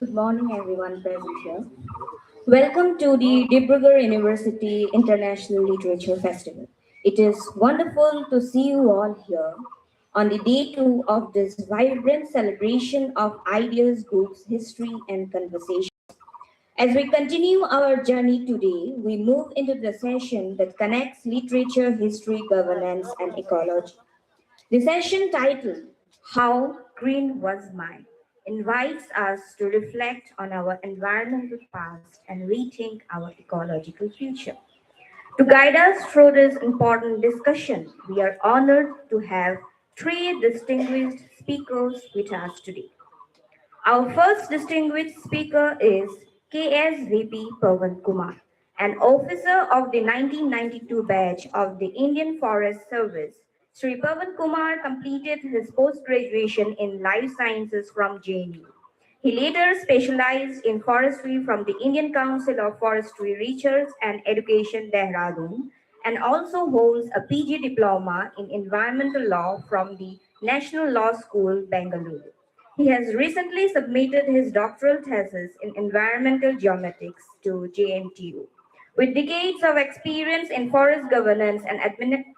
Good morning, everyone present here. Welcome to the Dibrugarh University International Literature Festival. It is wonderful to see you all here on the day two of this vibrant celebration of ideas, groups, history, and conversation. As we continue our journey today, we move into the session that connects literature, history, governance, and ecology. The session titled How Green Was Mine invites us to reflect on our environmental past and rethink our ecological future. To guide us through this important discussion, we are honored to have three distinguished speakers with us today. Our first distinguished speaker is KSVP Pawan Kumar, an officer of the 1992 batch of the Indian Forest Service. Sri Pawan Kumar completed his post-graduation in life sciences from JNU. He later specialized in forestry from the Indian Council of Forestry Research and Education, Dehradun, and also holds a PG diploma in environmental law from the National Law School, Bengaluru. He has recently submitted his doctoral thesis in environmental geomatics to JNTU. With decades of experience in forest governance and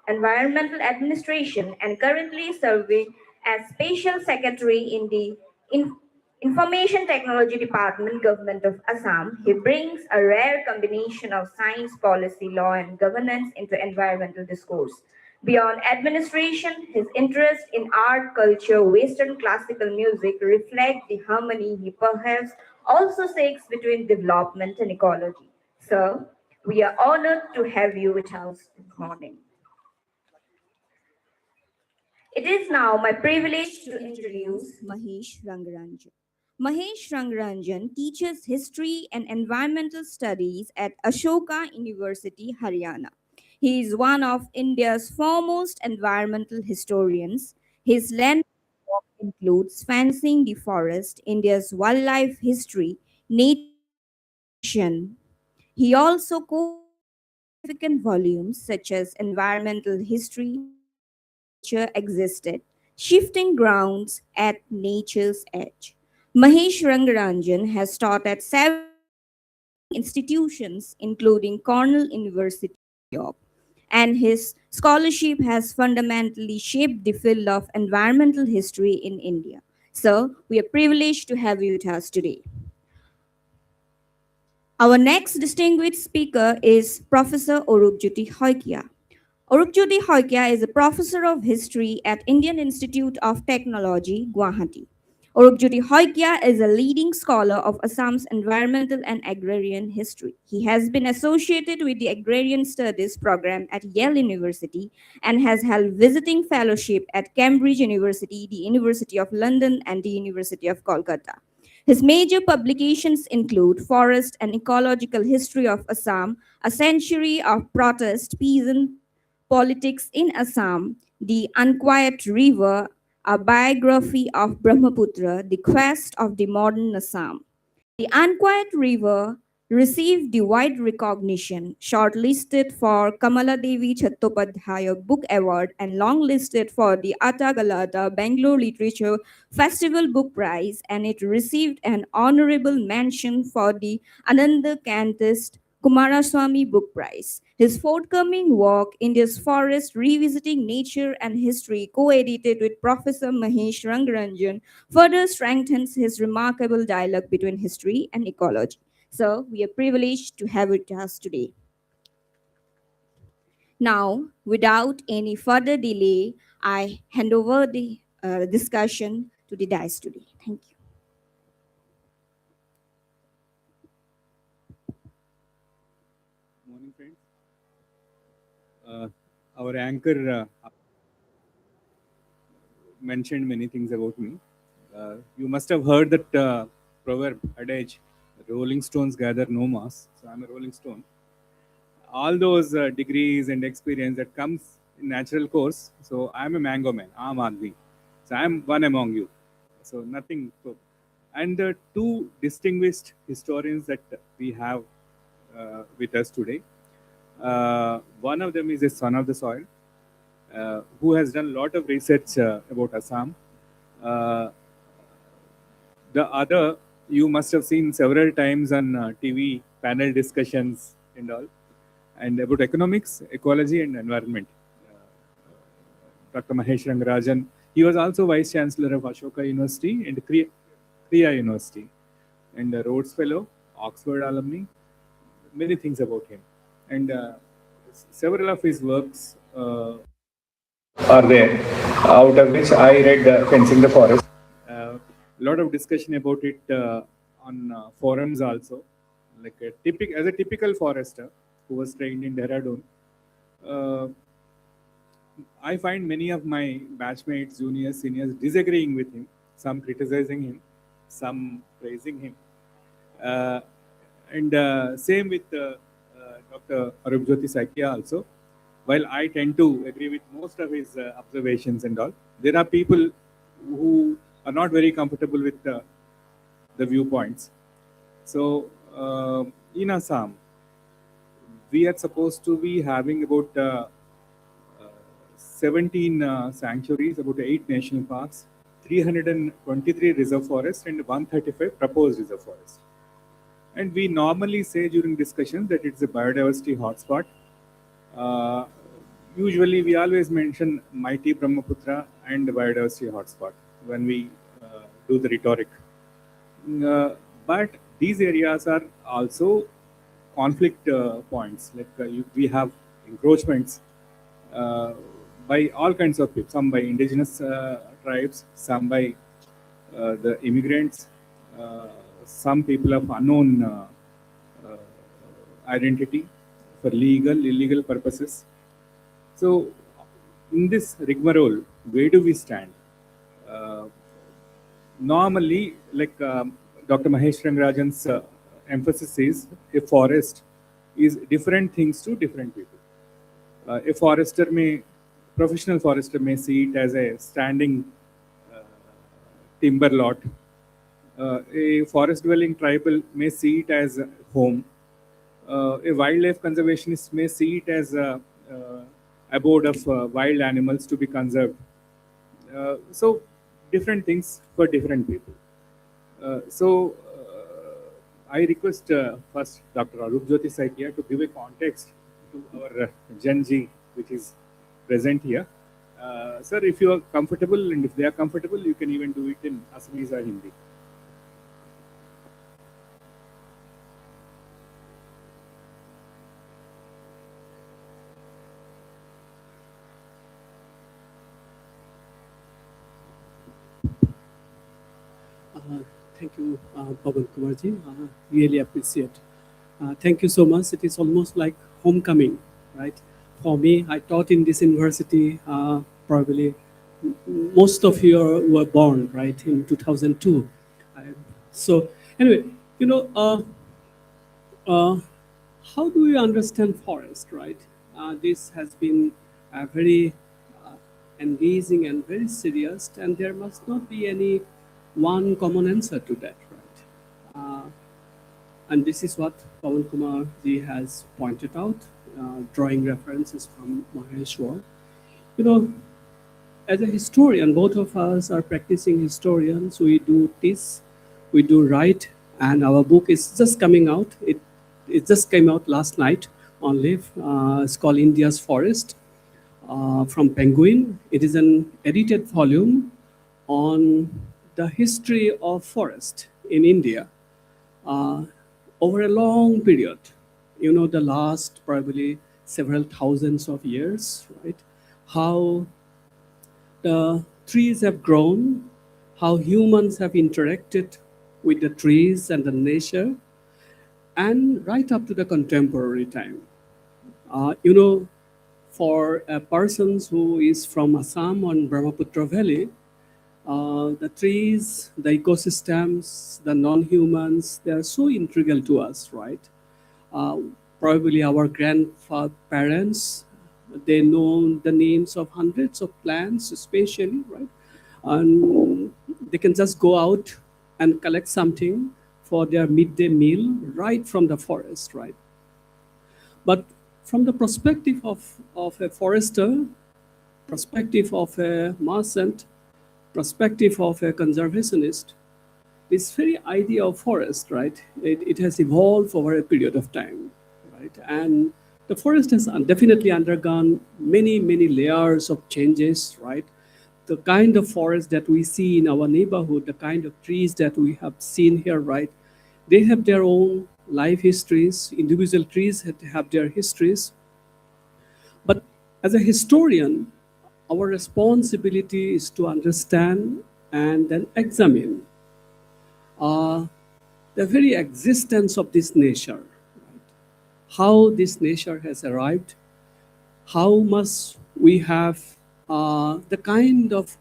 environmental administration, and currently serving as Special Secretary in the Information Technology Department, Government of Assam, he brings a rare combination of science, policy, law, and governance into environmental discourse. Beyond administration, his interest in art, culture, Western classical music reflect the harmony he perhaps also seeks between development and ecology. Sir, we are honored to have you with us this morning. It is now my privilege to introduce Mahesh Rangaranjan. Mahesh Rangaranjan teaches history and environmental studies at Ashoka University, Haryana. He is one of India's foremost environmental historians. His land work includes Fencing the Forest, India's wildlife history, nature protection. He also co-authored significant volumes such as Environmental History, Before Nature Existed, Shifting Grounds at Nature's Edge. Mahesh Rangaranjan has taught at several leading institutions, including Cornell University, New York, and his scholarship has fundamentally shaped the field of environmental history in India. So, we are privileged to have you with us today. Our next distinguished speaker is Professor Orupjyoti Hoikia. Orupjyoti Hoikia is a professor of history at Indian Institute of Technology, Guwahati. Orupjyoti Hoikia is a leading scholar of Assam's environmental and agrarian history. He has been associated with the Agrarian Studies program at Yale University and has held visiting fellowship at Cambridge University, the University of London, and the University of Kolkata. His major publications include Forest and Ecological History of Assam, A Century of Protest, Peasant Politics in Assam, The Unquiet River, A Biography of Brahmaputra, The Quest of the Modern Assam. The Unquiet River received the wide recognition, shortlisted for Kamala Devi Chattopadhyaya Book Award and longlisted for the Atta Galata Bangalore Literature Festival Book Prize, and it received an honorable mention for the Ananda Kantist Kumaraswamy Book Prize. His forthcoming work, India's Forest Revisiting Nature and History, co-edited with Professor Mahesh Rangaranjan, further strengthens his remarkable dialogue between history and ecology. So, we are privileged to have it with us today. Now, without any further delay, I hand over the discussion to the dais today. Thank you. Morning, friends. Our anchor mentioned many things about me. You must have heard that proverb, adage, Rolling Stones gather no moss. So I'm a Rolling Stone. All those degrees and experience that comes in natural course. So I'm a mango man, Aam Aadmi. So I'm one among you. So nothing. And the two distinguished historians that we have with us today. One of them is a son of the soil who has done a lot of research about Assam. Uh, the other You must have seen several times on TV panel discussions and all, and about economics, ecology, and environment. Dr. Mahesh Rangarajan. He was also Vice Chancellor of Ashoka University and Kriya University, and a Rhodes Fellow, Oxford alumni. Many things about him, and several of his works are there, out of which I read Fencing the Forest. A lot of discussion about it on forums also. Like as a typical forester who was trained in Dehradun, uh, I find many of my batchmates, juniors, seniors disagreeing with him, some criticizing him, some praising him. Uh, and same with Dr. Arubjyoti Sakya also. While I tend to agree with most of his observations and all, there are people who are not very comfortable with the viewpoints. So in Assam, we are supposed to be having about 17 sanctuaries, about 8 national parks, 323 reserve forests, and 135 proposed reserve forests. And we normally say during discussions that it's a biodiversity hotspot. Uh, Usually, we always mention mighty Brahmaputra and the biodiversity hotspot when we do the rhetoric. But these areas are also conflict points. Like we have encroachments uh, by all kinds of people. Some by indigenous tribes, some by the immigrants, uh, some people of unknown uh, identity for legal, illegal purposes. So, in this rigmarole, where do we stand? Uh, Normally, like Dr. Mahesh Rangarajan's emphasis is a forest is different things to different people. A professional forester may see it as a standing uh, timber lot. A forest dwelling tribal may see it as a home. A wildlife conservationist may see it as a abode of wild animals to be conserved. So, different things for different people. I request first Dr. Arup Jyoti Saikia to give a context to our Gen Z, which is present here. Sir, if you are comfortable and if they are comfortable, you can even do it in Assamese or Hindi. Uh, Thank you, Pawan Kumarji. Really appreciate. Thank you so much. It is almost like homecoming, right? For me, I taught in this university. Probably most of you were born right in 2002. So anyway, you know, uh, how do we understand forest, right? This has been very uh, engaging and very serious, and there must not be any one common answer to that, right? And this is what Pawan Kumar ji has pointed out, drawing references from Maheshwar. You know, as a historian, both of us are practicing historians. We do this, we do write, and our book is just coming out. It just came out last night only. It's called India's Forest from Penguin. It is an edited volume on the history of forest in India uh, over a long period. You know, the last probably several thousands of years, right? How the trees have grown, how humans have interacted with the trees and the nature, and right up to the contemporary time. You know, for a person who is from Assam on Brahmaputra Valley, the trees, the ecosystems, the non-humans, they are so integral to us, right? Uh, Probably our grandparents, they know the names of hundreds of plants, especially, right? And they can just go out and collect something for their midday meal right from the forest, right? But from the perspective of a forester, perspective of a merchant, perspective of a conservationist, this very idea of forest, right? It has evolved over a period of time, right? And the forest has definitely undergone many layers of changes, right? The kind of forest that we see in our neighborhood, the kind of trees that we have seen here, right? They have their own life histories. Individual trees have their histories. But as a historian, our responsibility is to understand and then examine uh, the very existence of this nature, how this nature has arrived, how much we have the kind of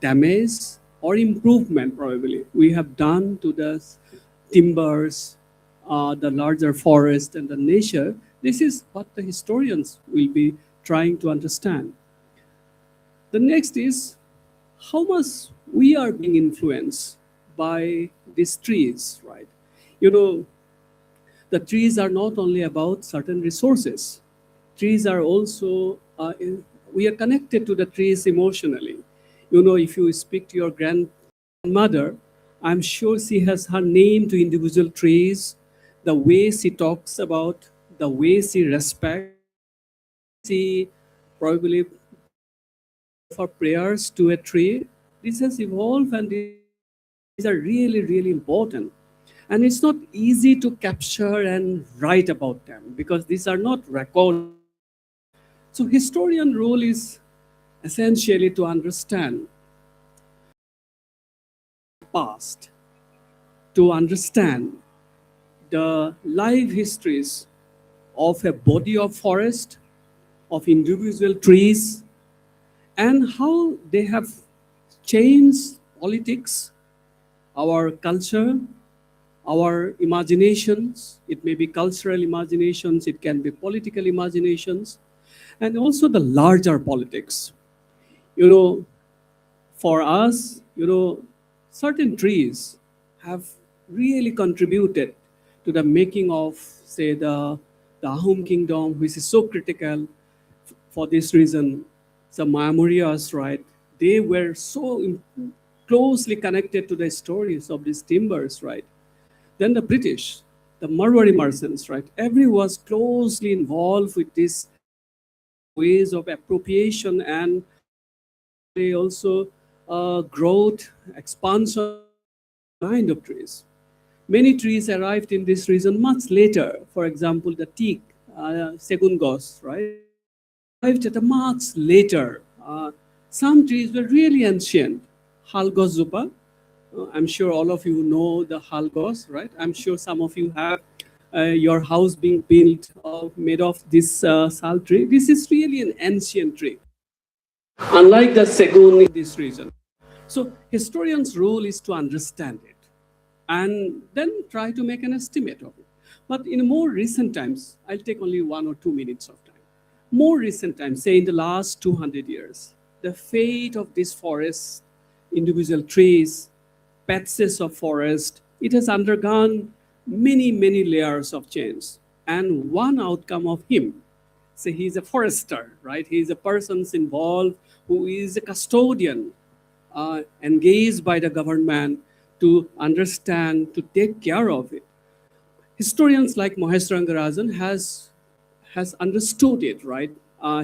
damage or improvement probably we have done to the timbers, the larger forest and the nature. This is what the historians will be trying to understand. The next is how much we are being influenced by these trees, right? You know, the trees are not only about certain resources. Trees are also, we are connected to the trees emotionally. You know, if you speak to your grandmother, I'm sure she has her name to individual trees, the way she talks about, the way she respects, she probably for prayers to a tree. This has evolved and these are really important. And it's not easy to capture and write about them because these are not recorded. So historian role is essentially to understand past, to understand the life histories of a body of forest, of individual trees, and how they have changed politics, our culture, our imaginations. It may be cultural imaginations, it can be political imaginations, and also the larger politics. You know, for us, certain trees have really contributed to the making of, say, the Ahom kingdom, which is so critical for this reason. The Mayamurias, right? They were so closely connected to the stories of these timbers, right? Then the British, the Marwari merchants, right? Everyone was closely involved with these ways of appropriation and they also growth, expansion kind of trees. Many trees arrived in this region much later. For example, the teak, Segun gos, right? Arrived at a much later. Some trees were really ancient. Halgos zupa. I'm sure all of you know the halgos, right? I'm sure some of you have your house being built made of this sal tree. This is really an ancient tree. Unlike the Segun in this region. So historians' role is to understand it and then try to make an estimate of it. But in more recent times, I'll take only 1 or 2 minutes of time. More recent times, say in the last 200 years, the fate of these forests, individual trees, patches of forest, it has undergone many layers of change. And one outcome of him, say he's a forester, right? He's a person involved who is a custodian, engaged by the government to understand, to take care of it. Historians like Mahesh Rangarajan has understood it, right?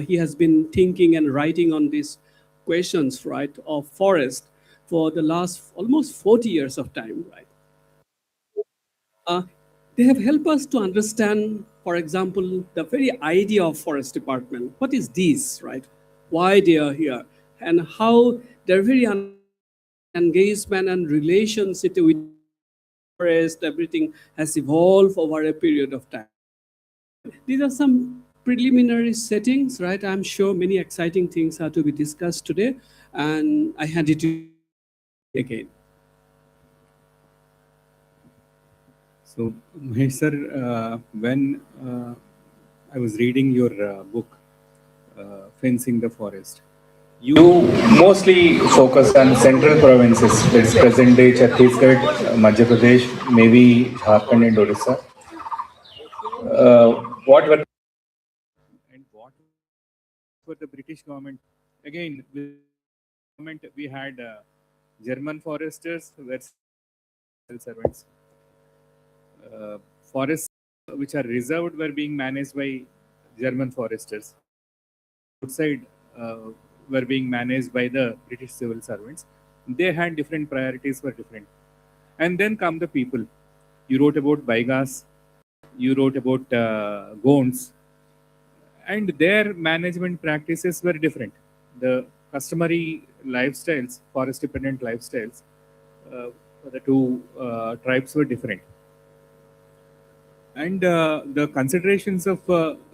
He has been thinking and writing on these questions, right, of forest for the last almost 40 years of time, right? Uh, they have helped us to understand, for example, the very idea of forest department. What is this, right? Why they are here, and how their very engagement and relationship with forest, everything has evolved over a period of time. These are some preliminary settings, right? I'm sure many exciting things are to be discussed today, and I hand it to you again. So, Mahesh sir, when I was reading your book, Fencing the Forest, you mostly focus on central provinces, that's present day Chhattisgarh, Madhya Pradesh, maybe Jharkhand and Odisha. What were and what were the British government? Again, with government we had German foresters versus civil servants. Forests which are reserved were being managed by German foresters. Outside were being managed by the British civil servants. They had different priorities for different. And then come the people. You wrote about Baigas, you wrote about Gonds, and their management practices were different. The customary lifestyles, forest dependent lifestyles, for the two tribes were different. And the considerations of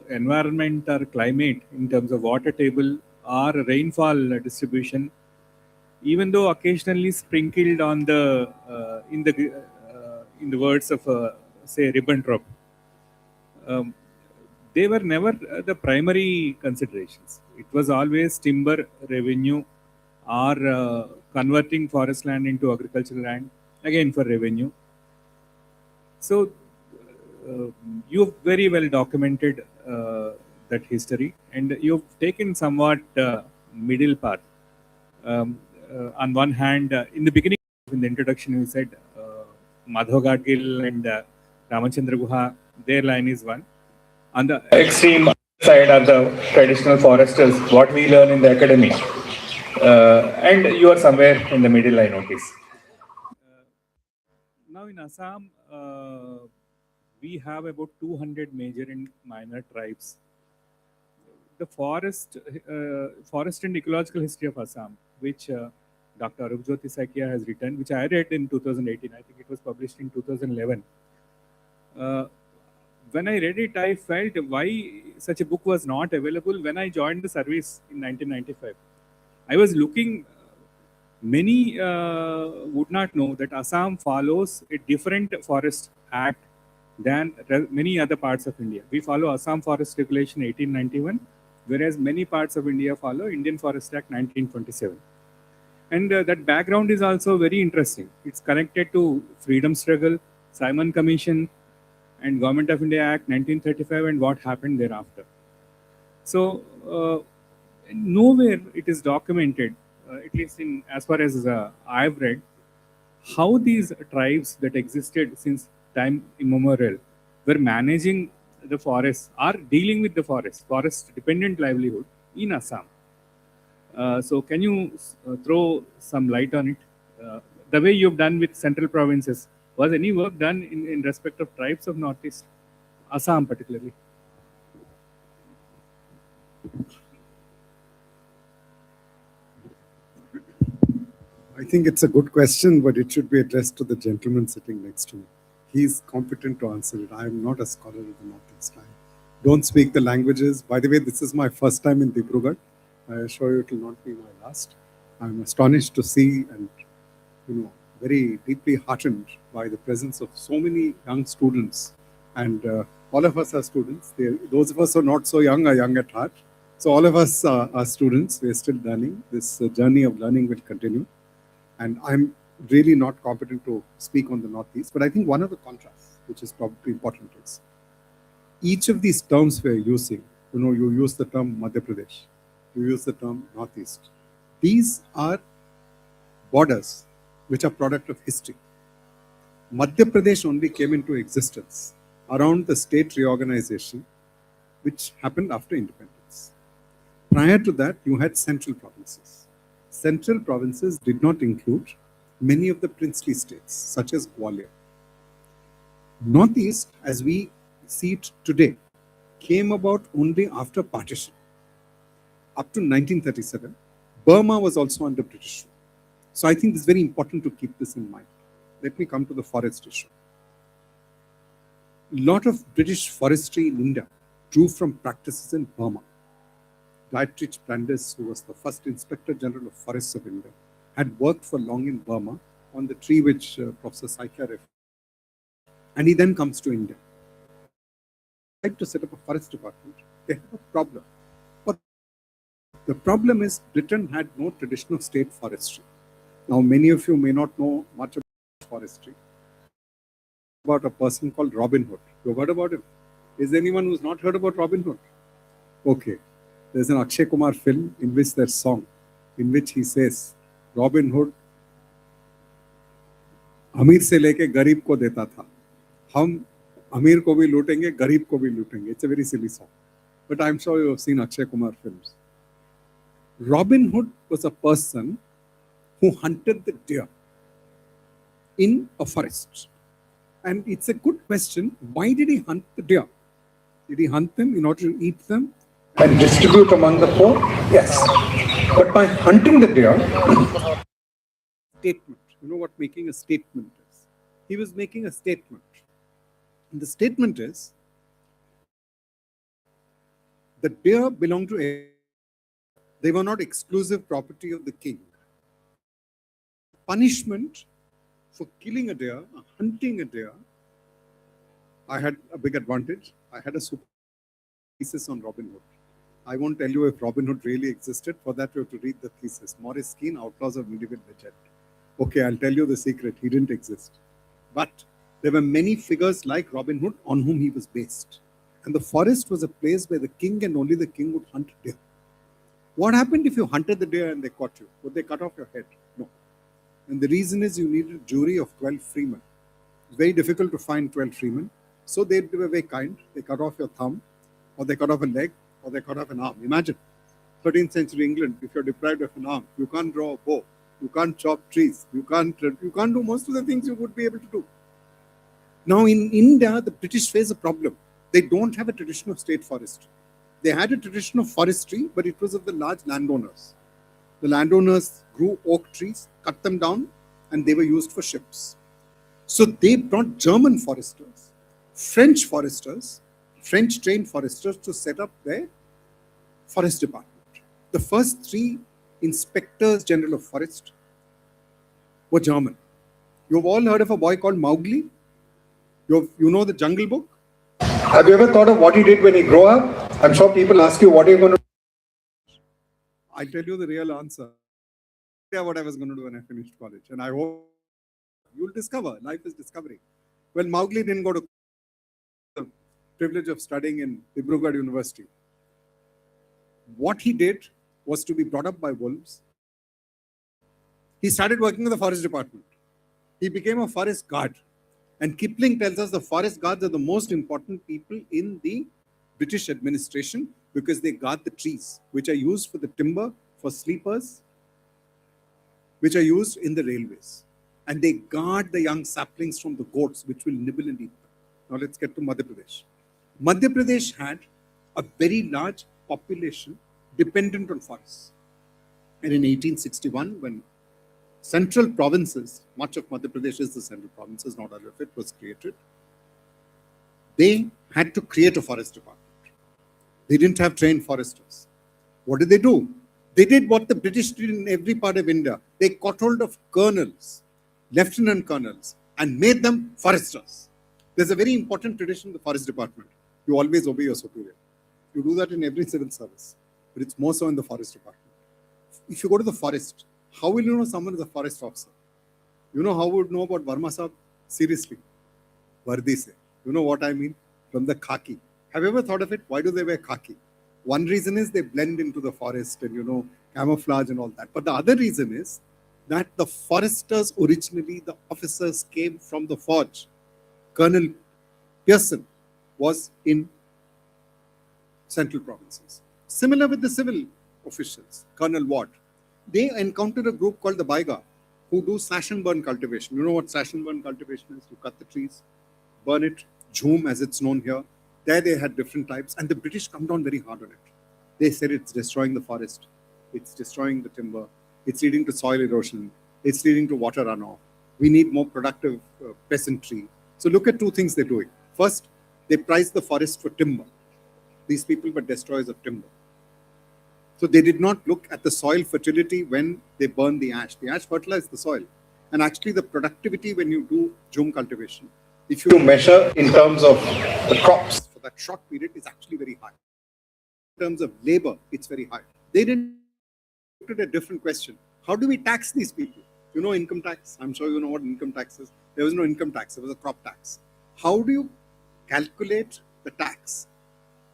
environment or climate in terms of water table or rainfall distribution, even though occasionally sprinkled on the in the words of say Ribbentrop, um, they were never the primary considerations. It was always timber revenue or converting forest land into agricultural land, again for revenue. So uh, you've very well documented that history, and you've taken somewhat middle path. Um, on one hand, in the beginning, in the introduction, you said Madhav Gadgil and Ramachandra Guha, their line is one. On the extreme side are the traditional foresters, what we learn in the academy. And you are somewhere in the middle, I notice. Now in Assam, we have about 200 major and minor tribes. The forest and ecological history of Assam, which Dr. Arupjyoti Saikia has written, which I read in 2018. I think it was published in 2011. Uh, when I read it, I felt why such a book was not available when I joined the service in 1995. I was looking, many would not know that Assam follows a different forest act than many other parts of India. We follow Assam Forest Regulation 1891, whereas many parts of India follow Indian Forest Act 1927. And that background is also very interesting. It's connected to freedom struggle, Simon Commission, and Government of India Act 1935 and what happened thereafter. So nowhere it is documented, at least in as far as I've read, how these tribes that existed since time immemorial were managing the forests or dealing with the forest dependent livelihood in Assam. So can you throw some light on it? The way you've done with central provinces, was any work done in respect of tribes of Northeast, Assam particularly? I think it's a good question, but it should be addressed to the gentleman sitting next to me. He's competent to answer it. I am not a scholar of the Northeast. I don't speak the languages. By the way, this is my first time in Dibrugarh. I assure you it will not be my last. I'm astonished to see and, very deeply heartened by the presence of so many young students. And all of us are students. Those of us who are not so young are young at heart. So all of us are students. We're still learning. This journey of learning will continue. And I'm really not competent to speak on the Northeast, but I think one of the contrasts, which is probably important, is each of these terms we're using, you use the term Madhya Pradesh, you use the term Northeast. These are borders which are product of history. Madhya Pradesh only came into existence around the state reorganization, which happened after independence. Prior to that, you had central provinces. Central provinces did not include many of the princely states, such as Gwalior. Northeast, as we see it today, came about only after partition. Up to 1937, Burma was also under British rule. So I think it's very important to keep this in mind. Let me come to the forest issue. A lot of British forestry in India drew from practices in Burma. Dietrich Brandes, who was the first Inspector General of Forests of India, had worked for long in Burma on the tree which Professor Saikia referred to. And he then comes to India. They tried to set up a forest department. They have a problem. But the problem is Britain had no traditional state forestry. Now, many of you may not know much about forestry. About a person called Robin Hood. You've heard about him? Is there anyone who's not heard about Robin Hood? Okay. There's an Akshay Kumar film in which there's a song in which he says, Robin Hood अमीर से लेके गरीब को देता था. हम अमीर को भी लूटेंगे, गरीब को भी लूटेंगे. It's a very silly song, but I'm sure you have seen Akshay Kumar films. Robin Hood was a person who hunted the deer in a forest. And it's a good question. Why did he hunt the deer? Did he hunt them in order to eat them and distribute among the poor? Yes. But by hunting the deer, statement. You know what making a statement is? He was making a statement. And the statement is, the deer belonged to everyone. They were not exclusive property of the king. Punishment for killing a deer, hunting a deer, I had a big advantage. I had a super thesis on Robin Hood. I won't tell you if Robin Hood really existed. For that, you have to read the thesis. Maurice Keene, Outlaws of Medieval Legend. Okay, I'll tell you the secret. He didn't exist. But there were many figures like Robin Hood on whom he was based. And the forest was a place where the king and only the king would hunt deer. What happened if you hunted the deer and they caught you? Would they cut off your head? No. And the reason is you needed a jury of 12 freemen. It's very difficult to find 12 freemen. So they were very kind. They cut off your thumb, or they cut off a leg, or they cut off an arm. Imagine, 13th century England, if you're deprived of an arm, you can't draw a bow, you can't chop trees, you can't do most of the things you would be able to do. Now in India, the British face a problem. They don't have a tradition of state forestry. They had a tradition of forestry, but it was of the large landowners. The landowners grew oak trees, cut them down, and they were used for ships. So they brought German foresters, French foresters, French trained foresters to set up their forest department. The first 3 inspectors general of forest were German. You've all heard of a boy called Mowgli? You know the Jungle Book? Have you ever thought of what he did when he grew up? I'm sure people ask you, what are you going to do? I'll tell you the real answer. Yeah, what I was going to do when I finished college. And I hope you'll discover. Life is discovery. Well, Mowgli didn't go to the privilege of studying in Dibrugarh University. What he did was to be brought up by wolves. He started working in the forest department. He became a forest guard. And Kipling tells us the forest guards are the most important people in the British administration because they guard the trees, which are used for the timber, for sleepers, which are used in the railways. And they guard the young saplings from the goats, which will nibble and eat them. Now let's get to Madhya Pradesh. Madhya Pradesh had a very large population dependent on forests. And in 1861, when central provinces, much of Madhya Pradesh is the central provinces, not all of it, was created, they had to create a forest department. They didn't have trained foresters. What did they do? They did what the British did in every part of India. They caught hold of colonels, lieutenant colonels, and made them foresters. There's a very important tradition in the forest department. You always obey your superior. You do that in every civil service, but it's more so in the forest department. If you go to the forest, how will you know someone is a forest officer? You know how would know about Varma Sahab? Seriously. Vardi se. You know what I mean? From the khaki. Have you ever thought of it? Why do they wear khaki? One reason is they blend into the forest and, camouflage and all that. But the other reason is that the foresters originally, the officers came from the forge. Colonel Pearson was in central provinces. Similar with the civil officials, Colonel Watt. They encountered a group called the Baiga who do slash and burn cultivation. You know what slash and burn cultivation is? You cut the trees, burn it, jhoom as it's known here. There they had different types and the British come down very hard on it. They said it's destroying the forest, it's destroying the timber, it's leading to soil erosion, it's leading to water runoff. We need more productive peasantry. So look at 2 things they're doing. First, they price the forest for timber. These people were destroyers of timber. So they did not look at the soil fertility when they burn the ash. The ash fertilized the soil. And actually the productivity when you do jhoom cultivation, if you measure in terms of the crops for that short period, is actually very high. In terms of labor, it's very high. They didn't look at a different question. How do we tax these people? You know income tax? I'm sure you know what income tax is. There was no income tax, there was a crop tax. How do you calculate the tax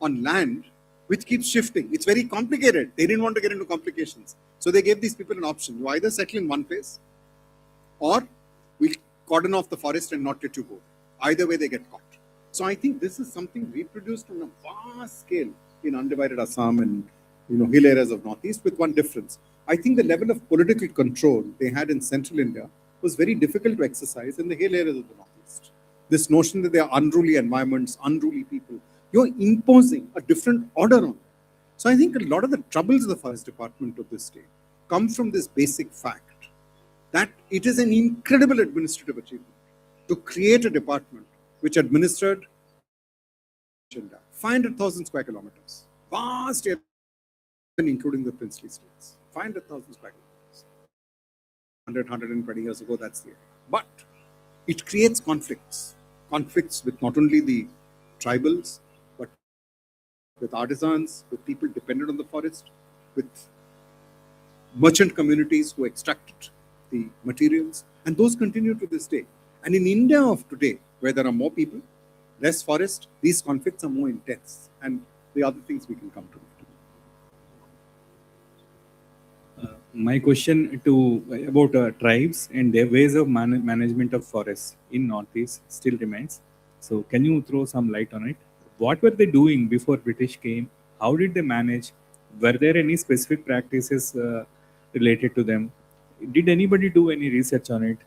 on land which keeps shifting? It's very complicated. They didn't want to get into complications. So they gave these people an option. You either settle in one place or we cordon off the forest and not let you go. Either way, they get caught. So I think this is something reproduced on a vast scale in undivided Assam and hill areas of Northeast, with one difference. I think the level of political control they had in central India was very difficult to exercise in the hill areas of the Northeast. This notion that they are unruly environments, unruly people, you're imposing a different order on them. So I think a lot of the troubles of the forest department of this day come from this basic fact that it is an incredible administrative achievement to create a department which administered 500,000 square kilometers, vast area, including the princely states, 500,000 square kilometers. 120 years ago, that's the area. But it creates conflicts with not only the tribals, but with artisans, with people dependent on the forest, with merchant communities who extracted the materials, and those continue to this day. And in India of today, where there are more people, less forest, these conflicts are more intense, and the other things we can come to. My question about tribes and their ways of management of forests in Northeast still remains. So can you throw some light on it? What were they doing before British came? How did they manage? Were there any specific practices related to them? Did anybody do any research on it?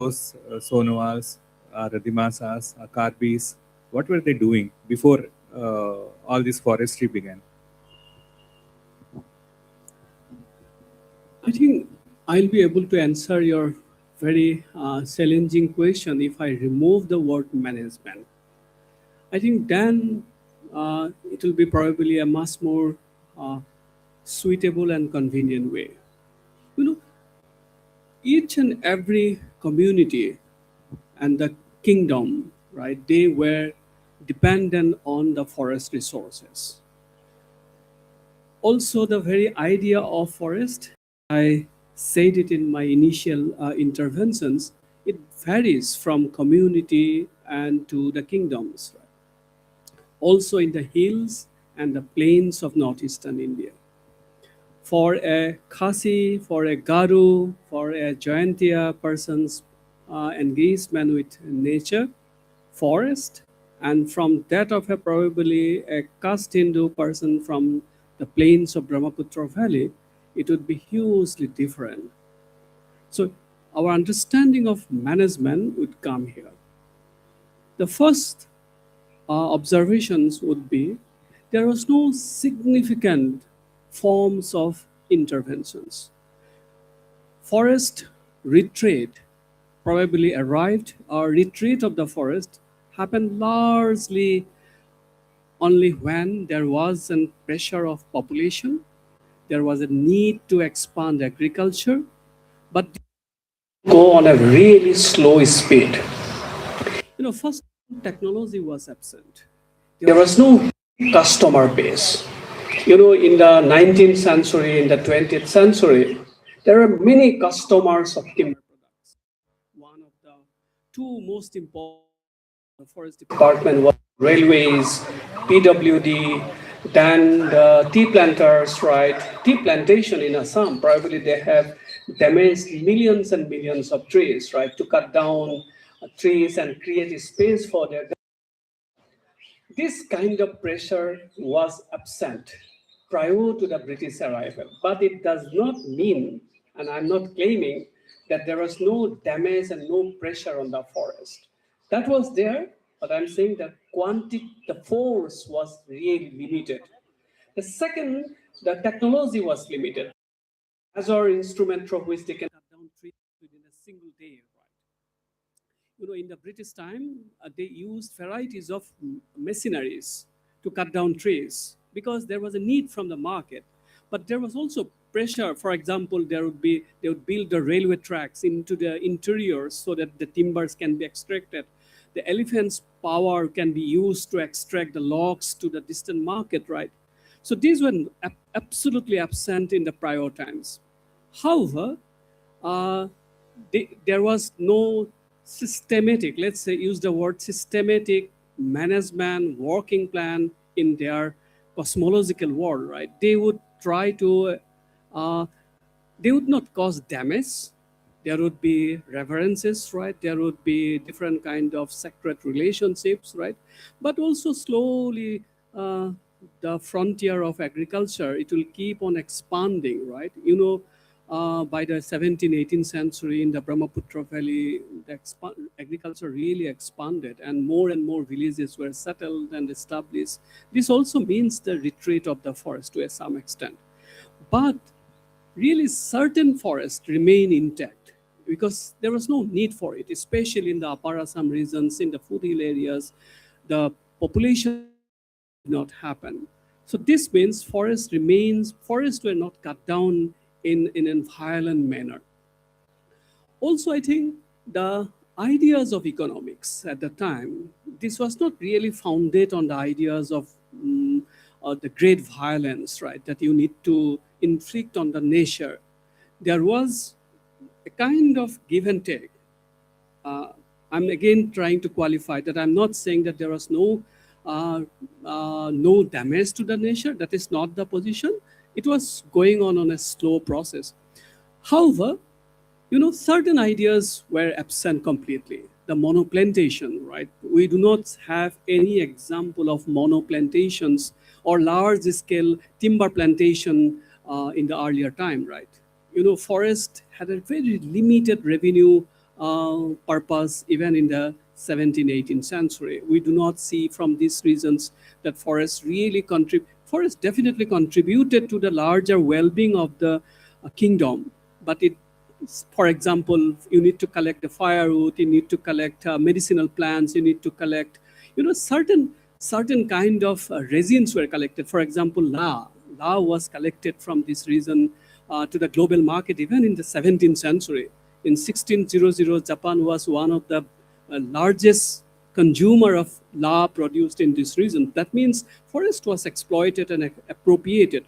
Those Sonoas, Radimasas, Karbis, what were they doing before all this forestry began? I think I'll be able to answer your very challenging question if I remove the word management. I think then it will be probably a much more suitable and convenient way. You know, each and every community and the kingdom, right, they were dependent on the forest resources. Also, the very idea of forest, I said it in my initial interventions, it varies from community and to the kingdoms. Also in the hills and the plains of northeastern India. For a Khasi, for a Garu, for a Jayantia person's engagement with nature, forest, and from that of a probably a caste Hindu person from the plains of Brahmaputra Valley, it would be hugely different. So our understanding of management would come here. The first observations would be there was no significant forms of interventions. Forest retreat probably arrived, or retreat of the forest happened largely only when there was a pressure of population, there was a need to expand agriculture, but go on a really slow speed. First technology was absent. There was no customer base. In the 19th century, in the 20th century, there are many customers of timber products. One of the two most important the forest department was railways, PWD, then the tea planters, right? Tea plantation in Assam, probably they have damaged millions and millions of trees, right? To cut down trees and create a space for their. This kind of pressure was absent prior to the British arrival, but it does not mean, and I'm not claiming, that there was no damage and no pressure on the forest. That was there, but I'm saying that the force was really limited. The second, the technology was limited. As our instrument through which they can cut down trees within a single day, in the British time, they used varieties of machineries to cut down trees because there was a need from the market. But there was also pressure. For example, they would build the railway tracks into the interiors so that the timbers can be extracted. The elephant's power can be used to extract the logs to the distant market, right? So these were absolutely absent in the prior times. However, there was no systematic, let's say, use the word systematic management working plan in their cosmological world, right? They would try to, they would not cause damage, there would be reverences, right? There would be different kind of sacred relationships, right? But also slowly, uh, the frontier of agriculture, it will keep on expanding, right? By the 17th, 18th century in the Brahmaputra Valley, the agriculture really expanded and more villages were settled and established. This also means the retreat of the forest to some extent. But really certain forests remain intact because there was no need for it, especially in the Upper Assam regions, in the foothill areas. The population density did not happen. So this means forests were not cut down in a violent manner. Also, I think the ideas of economics at the time, this was not really founded on the ideas of the great violence, right, that you need to inflict on the nature. There was a kind of give and take. uh, I'm again trying to qualify that I'm not saying that there was no damage to the nature. That is not the position. It was going on a slow process. However, certain ideas were absent completely. The monoplantation, right? We do not have any example of monoplantations or large scale timber plantation in the earlier time, right? Forest had a very limited revenue purpose even in the 17th, 18th century. We do not see from these reasons that forest definitely contributed to the larger well-being of the kingdom, but it, for example, you need to collect the firewood, you need to collect medicinal plants, you need to collect, certain kind of resins were collected. For example, la was collected from this region to the global market even in the 17th century. In 1600, Japan was one of the largest consumer of la produced in this region. That means forest was exploited and appropriated,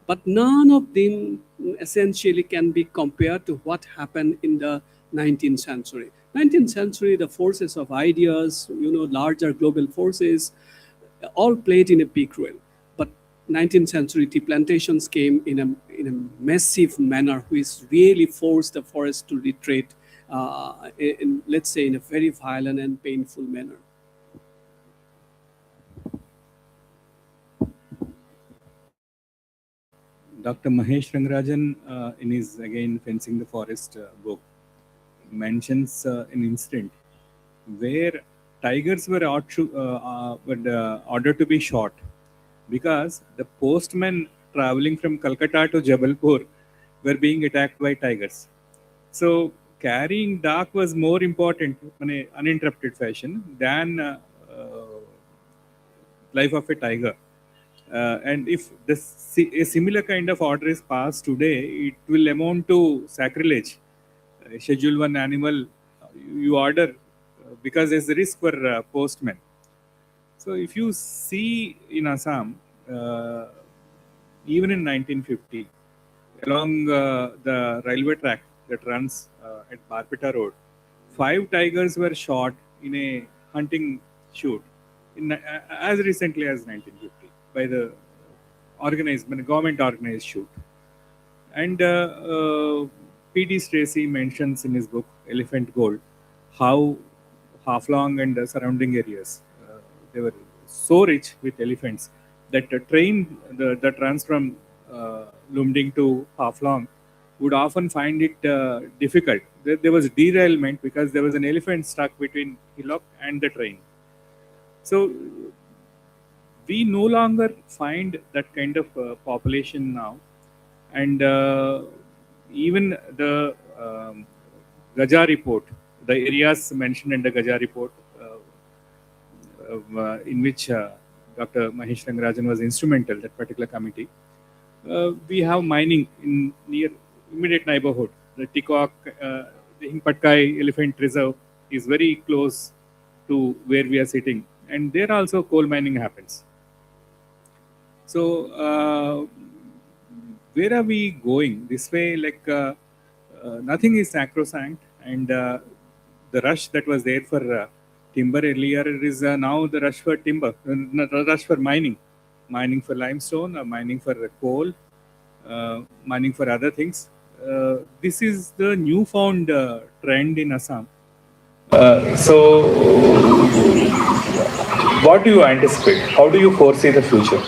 but none of them essentially can be compared to what happened in the 19th century. 19th century, the forces of ideas, larger global forces, all played in a big role. But 19th century tea plantations came in a massive manner, which really forced the forest to retreat, let's say, in a very violent and painful manner. Dr. Mahesh Rangarajan, in his again Fencing the Forest book, mentions an incident where tigers were ordered to be shot because the postmen traveling from Calcutta to Jabalpur were being attacked by tigers. So carrying dak was more important in an uninterrupted fashion than life of a tiger. And if a similar kind of order is passed today, it will amount to sacrilege. Schedule 1 animal you order because there's a risk for postmen. So if you see in Assam, even in 1950, along the railway track that runs at Barpeta Road, 5 tigers were shot in a hunting shoot as recently as 1950 by the government organized shoot. And P.D. Stracy mentions in his book Elephant Gold how Haflong and the surrounding areas they were so rich with elephants that the trans from Lumding to Haflong would often find it difficult. There was derailment because there was an elephant stuck between hillock and the train. So we no longer find that kind of population now, and even the Gaja report, the areas mentioned in the Gaja report, in which Dr. Mahesh Rangarajan was instrumental, that particular committee, we have mining in near immediate neighborhood. The Tikok, the Hingpatkai Elephant Reserve is very close to where we are sitting, and there also coal mining happens. So where are we going? This way, like nothing is sacrosanct, and the rush that was there for timber earlier is now the rush for timber, the rush for mining for limestone, mining for coal, mining for other things. this is the newfound trend in Assam. So, what do you anticipate? How do you foresee the future?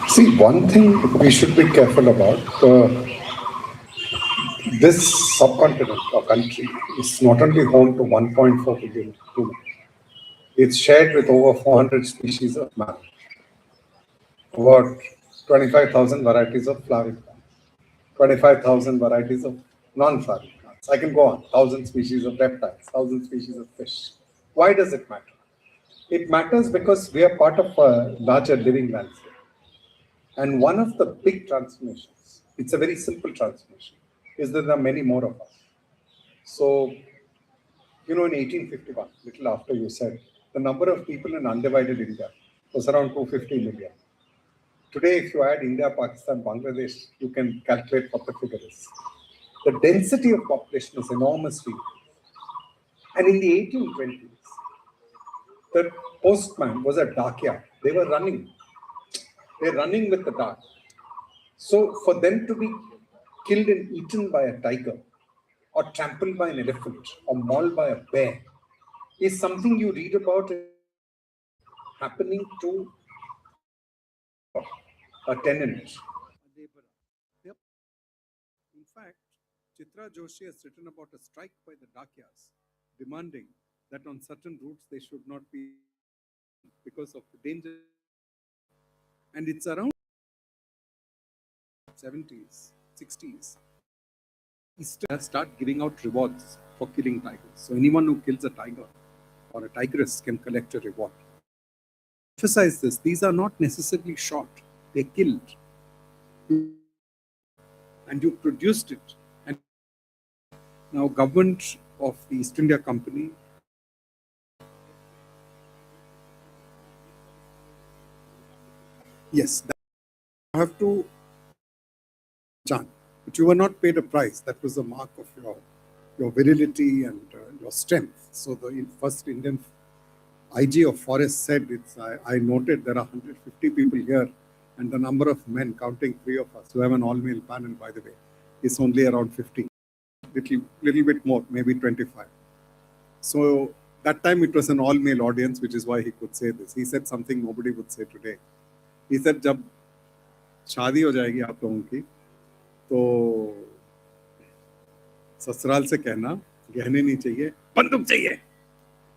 See, one thing we should be careful about this subcontinent or country is not only home to 1.4 billion humans, it's shared with over 400 species of mammals, about 25,000 varieties of flowering plants, 25,000 varieties of non-flowering plants. I can go on, 1,000 species of reptiles, 1,000 species of fish. Why does it matter? It matters because we are part of a larger living landscape. And one of the big transformations, it's a very simple transformation, is that there are many more of us. So, in 1851, little after you said, the number of people in undivided India was around 250 million. Today, if you add India, Pakistan, Bangladesh, you can calculate what the figure is. The density of population is enormously increased. And in the 1820s, the postman was a dakia. They were running. They're running with the dark. So for them to be killed and eaten by a tiger, or trampled by an elephant, or mauled by a bear, is something you read about happening to a tenant. Yep. In fact, Chitra Joshi has written about a strike by the Dakyas, demanding that on certain routes they should not be because of the danger. And it's around 70s, 60s. Eastern start giving out rewards for killing tigers. So anyone who kills a tiger or a tigress can collect a reward. Emphasize this: these are not necessarily shot; they're killed, and you produced it. And now, government of the East India Company. Yes, you have to Chan, but you were not paid a price. That was the mark of your virility and your strength. So the first Indian IG of Forest said, I noted there are 150 people here, and the number of men, counting 3 of us, who have an all-male panel, by the way, is only around 50. Little bit more, maybe 25. So that time it was an all-male audience, which is why he could say this. He said something nobody would say today. He said, जब शादी हो जाएगी आप लोगों की, तो ससुराल से कहना गहने नहीं चाहिए, बंदूक चाहिए,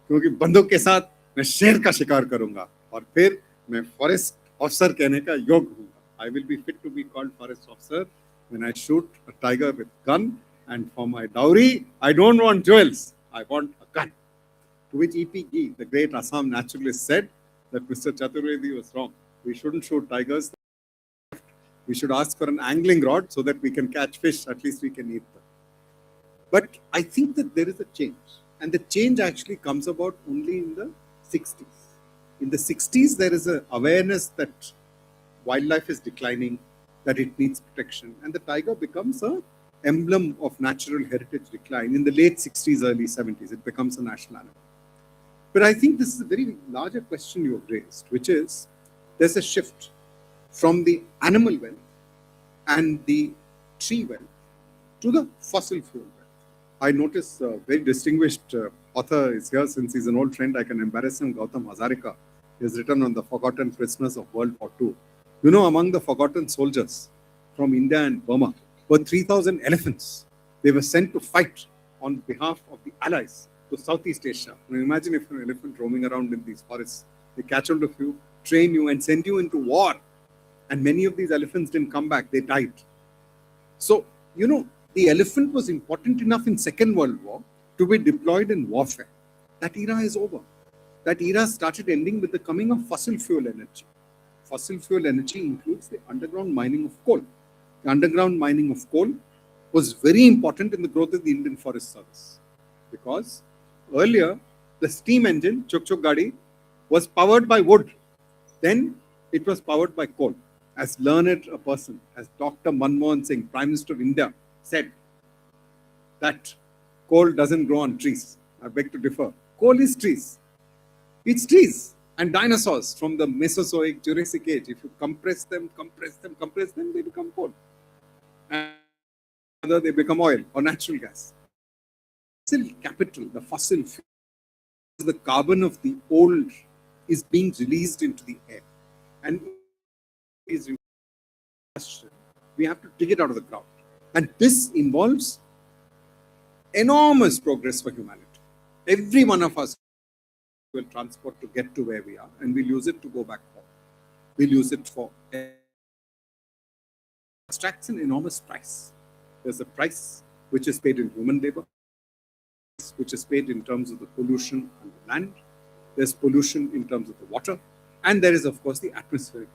क्योंकि बंदूक के साथ मैं शेर का शिकार करूंगा और फिर मैं फॉरेस्ट ऑफिसर कहने का योग्य हूंगा. I will be fit to be called forest officer when I shoot a tiger with gun, and for my dowry I don't want jewels, I want a gun. To which E.P. Gee, the great Assam naturalist, said that Mr. Chaturvedi was wrong. We shouldn't shoot tigers. We should ask for an angling rod so that we can catch fish, at least we can eat them. But I think that there is a change. And the change actually comes about only in the 60s. In the 60s, there is an awareness that wildlife is declining, that it needs protection. And the tiger becomes an emblem of natural heritage decline. In the late 60s, early 70s, it becomes a national animal. But I think this is a very larger question you have raised, which is there's a shift from the animal wealth and the tree wealth to the fossil fuel wealth. I notice a very distinguished author is here. Since he's an old friend, I can embarrass him, Gautam Hazarika. He has written on the forgotten prisoners of World War II. You know, among the forgotten soldiers from India and Burma were 3,000 elephants. They were sent to fight on behalf of the Allies to Southeast Asia. Now imagine if an elephant roaming around in these forests. They catch hold of you, train you, and send you into war. And many of these elephants didn't come back. They died. So, the elephant was important enough in Second World War to be deployed in warfare. That era is over. That era started ending with the coming of fossil fuel energy. Fossil fuel energy includes the underground mining of coal. The underground mining of coal was very important in the growth of the Indian Forest Service. Because earlier, the steam engine, Chuk Chuk Gadi, was powered by wood. Then it was powered by coal. As learned a person, as Dr. Manmohan Singh, Prime Minister of India, said that coal doesn't grow on trees. I beg to differ. Coal is trees. It's trees. And dinosaurs from the Mesozoic, Jurassic age, if you compress them, they become coal. And other they become oil or natural gas. Fossil capital, the fossil fuel, the carbon of the old is being released into the air. And is we have to dig it out of the ground. And this involves enormous progress for humanity. Every one of us will transport to get to where we are, and we'll use it to go back home. We'll use it for extracts an enormous price. There's a price which is paid in human labor, which is paid in terms of the pollution on the land. There's pollution in terms of the water, and there is, of course, the atmospheric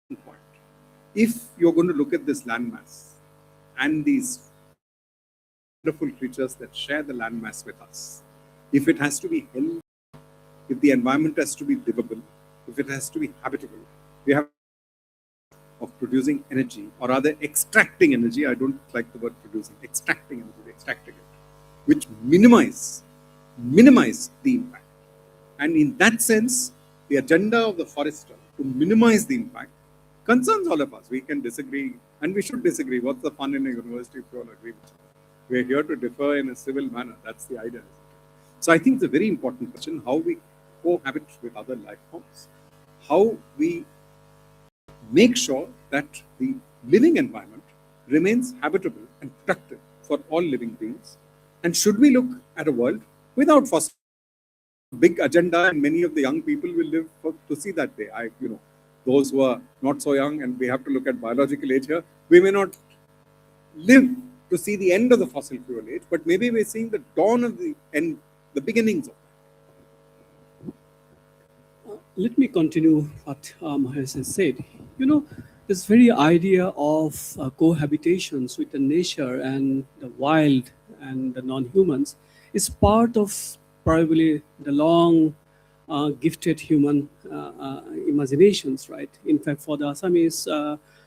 consequence. If you're going to look at this landmass and these wonderful creatures that share the landmass with us, if it has to be held, if the environment has to be livable, if it has to be habitable, we have of producing energy, or rather extracting energy. I don't like the word producing, extracting energy, extracting it, which minimize the impact. And in that sense, the agenda of the forester to minimize the impact concerns all of us. We can disagree, and we should disagree. What's the fun in a university if we all agree with each other? We're here to differ in a civil manner. That's the idea. So I think it's a very important question, how we cohabit with other life forms, how we make sure that the living environment remains habitable and productive for all living beings. And should we look at a world without fossil big agenda, and many of the young people will live to see that day. Those who are not so young, and we have to look at biological age here, we may not live to see the end of the fossil fuel age, but maybe we're seeing the dawn of the end, the beginnings of it. Let me continue what Mahesh has said. This very idea of cohabitations with the nature and the wild and the non-humans is part of probably the long gifted human imaginations, right? In fact, for the Assamese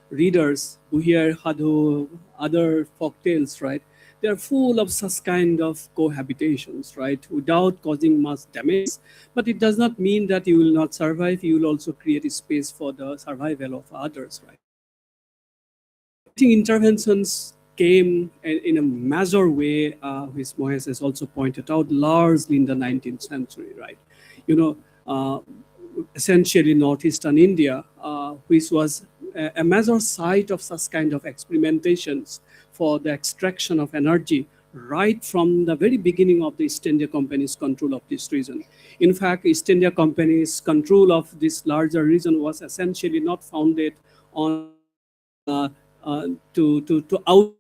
readers who hear Hadhu, other folk tales, right, they are full of such kind of cohabitations, right, without causing much damage. But it does not mean that you will not survive. You will also create a space for the survival of others, right? I think interventions came in a major way, which Mohes has also pointed out, largely in the 19th century, right? Essentially northeastern India, which was a major site of such kind of experimentations for the extraction of energy right from the very beginning of the East India Company's control of this region. In fact, East India Company's control of this larger region was essentially not founded on to out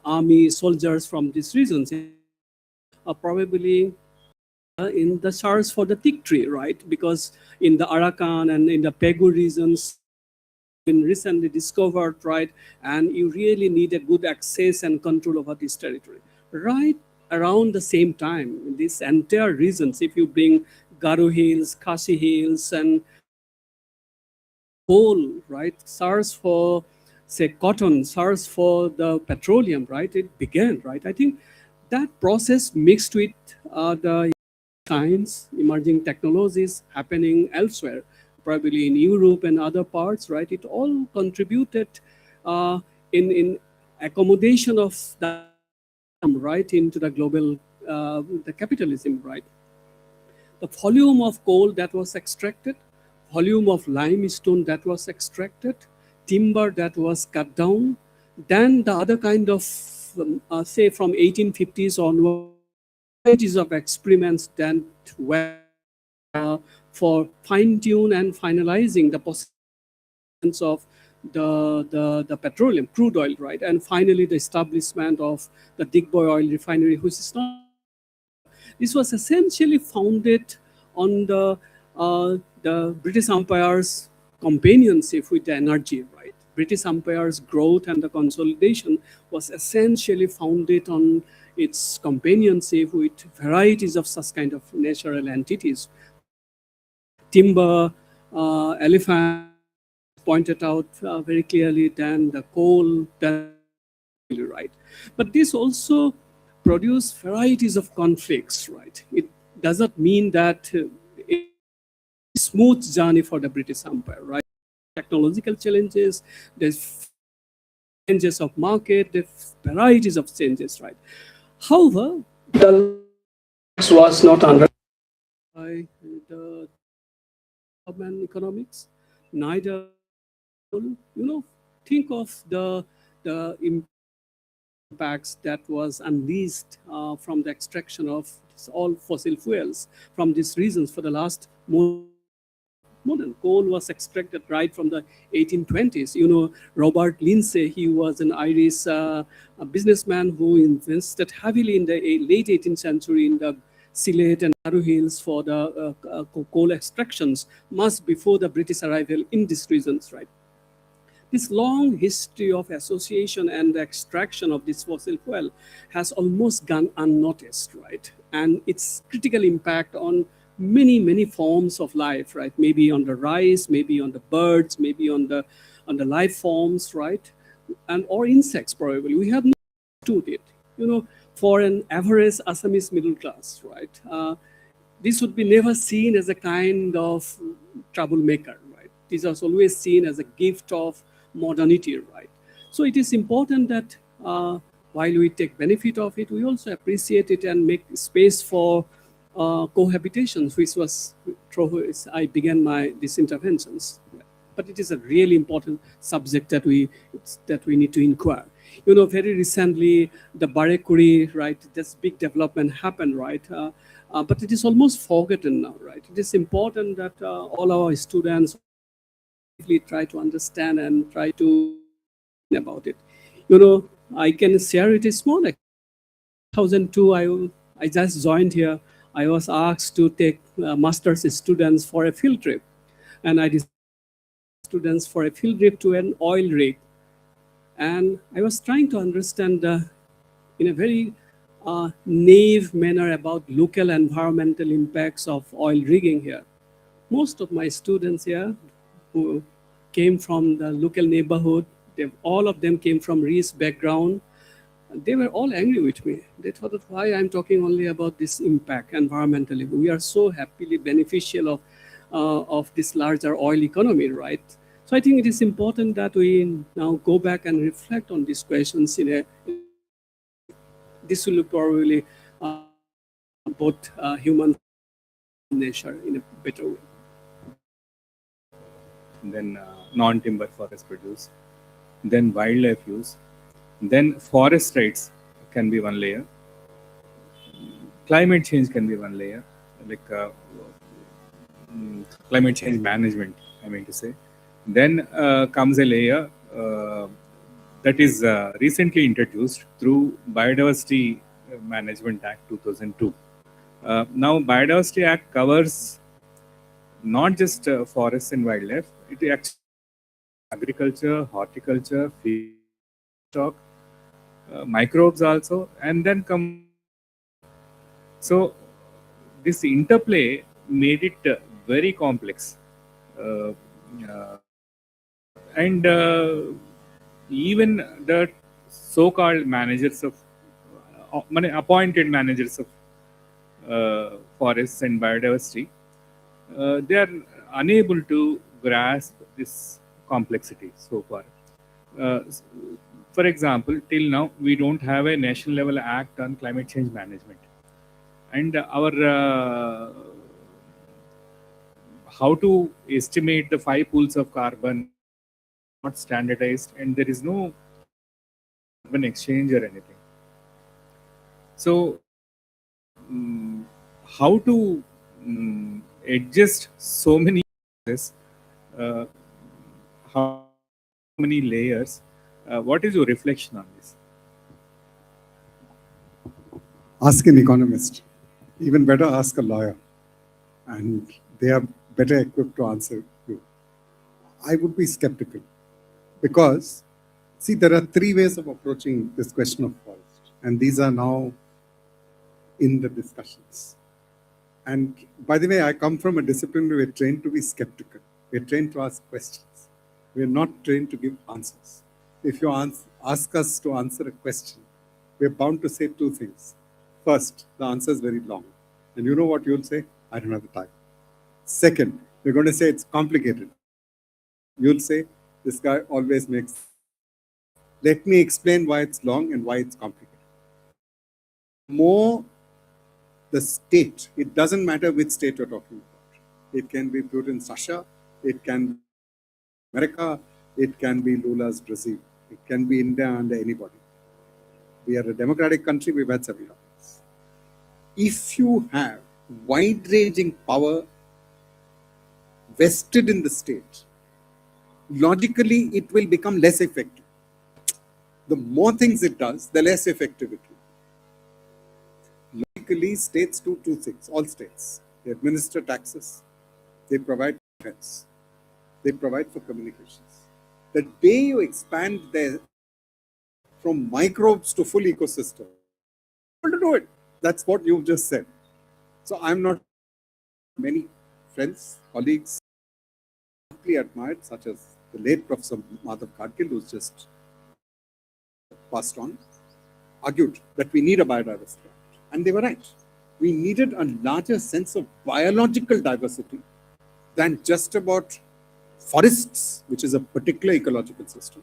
army soldiers from these regions. Probably in the search for the teak tree, right? Because in the Arakan and in the Pegu regions, been recently discovered, right? And you really need a good access and control over this territory. Right around the same time, this entire regions, if you bring Garo Hills, Khasi Hills, and coal, right? SARS for, say, cotton, SARS for the petroleum, right? It began, right? I think that process mixed with the science, emerging technologies happening elsewhere, probably in Europe and other parts, right? It all contributed in accommodation of that, right, into the global the capitalism, right? The volume of coal that was extracted, volume of limestone that was extracted, timber that was cut down, then the other kind of, say from 1850s onward, varieties of experiments that were for fine-tune and finalizing the possibilities of the petroleum, crude oil, right? And finally, the establishment of the Digboy oil refinery, which is not. This was essentially founded on the British Empire's companionship with the energy, right? British Empire's growth and the consolidation was essentially founded on its companionship with varieties of such kind of natural entities. Timber, elephant, pointed out very clearly, then the coal, then right. But this also produced varieties of conflicts, right? does not mean that it's a smooth journey for the British Empire, right? Technological challenges, there's changes of market, the varieties of changes, right? However, the was not under by the urban economics, neither, think of the impacts that was unleashed from the extraction of all fossil fuels from these regions for the last more than coal was extracted right from the 1820s. Robert Lindsay, he was an Irish a businessman who invested heavily in the late 18th century in the Sylhet and Narrow Hills for the coal extractions, much before the British arrival in these regions, right? This long history of association and the extraction of this fossil fuel has almost gone unnoticed, right? And its critical impact on many forms of life, right? Maybe on the rice, maybe on the birds, maybe on the life forms, right? And or insects probably. We have not understood it. For an average Assamese middle class, right? This would be never seen as a kind of troublemaker, right? This is always seen as a gift of modernity, right? So it is important that while we take benefit of it, we also appreciate it and make space for cohabitations, which was through which I began my these interventions. But it is a really important subject that we need to inquire. Very recently, the Barekuri, right, this big development happened, right? But it is almost forgotten now, right? It is important that all our students try to understand and try to about it. I can share it a small. 2002, I just joined here. I was asked to take master's students for a field trip, and I decided students for a field trip to an oil rig, and I was trying to understand in a very naive manner about local environmental impacts of oil rigging here. Most of my students here who came from the local neighborhood, all of them came from rich background. They were all angry with me. They thought that why I'm talking only about this impact environmentally. We are so happily beneficial of this larger oil economy, right? So I think it is important that we now go back and reflect on these questions this will probably both human nature in a better way. Then non-timber forest produce, then wildlife use, then forest rights can be one layer, climate change can be one layer, like climate change management, I mean to say. Then comes a layer that is recently introduced through Biodiversity Management Act 2002. Now, Biodiversity Act covers not just forests and wildlife, it actually agriculture, horticulture, fish stock, microbes also, and then come. So this interplay made it very complex, uh, uh, and even the so-called managers of appointed managers of forests and biodiversity, they are unable to grasp this complexity so far. Uh, s- for example, till now we don't have a national level act on climate change management, and our how to estimate the 5 pools of carbon not standardized, and there is no carbon exchange or anything. So, mm, how to adjust so many processes, uh, how many layers? What is your reflection on this? Ask an economist. Even better, ask a lawyer. And they are better equipped to answer you. I would be skeptical because, see, there are three ways of approaching this question of forest. And these are now in the discussions. And by the way, I come from a discipline where we're trained to be skeptical. We're trained to ask questions. We're not trained to give answers. If you ask us to answer a question, we're bound to say two things. First, the answer is very long. And you know what you'll say? I don't have the time. Second, you're going to say it's complicated. You'll say, this guy always makes. Let me explain why it's long and why it's complicated. More the state, it doesn't matter which state you're talking about. It can be Putin's Russia, it can be America, it can be Lula's Brazil, it can be India under anybody. We are a democratic country, we've had several others. If you have wide ranging power vested in the state, logically it will become less effective. The more things it does, the less effective it will. Logically, states do two things, all states. They administer taxes, they provide defense, they provide for communications. The day you expand from microbes to full ecosystem, able to do it. That's what you've just said. So I'm not many friends, colleagues, deeply admired, such as the late Professor Madhav Gadgil, who's just passed on, argued that we need a biodiversity act. And they were right. We needed a larger sense of biological diversity than just about forests, which is a particular ecological system,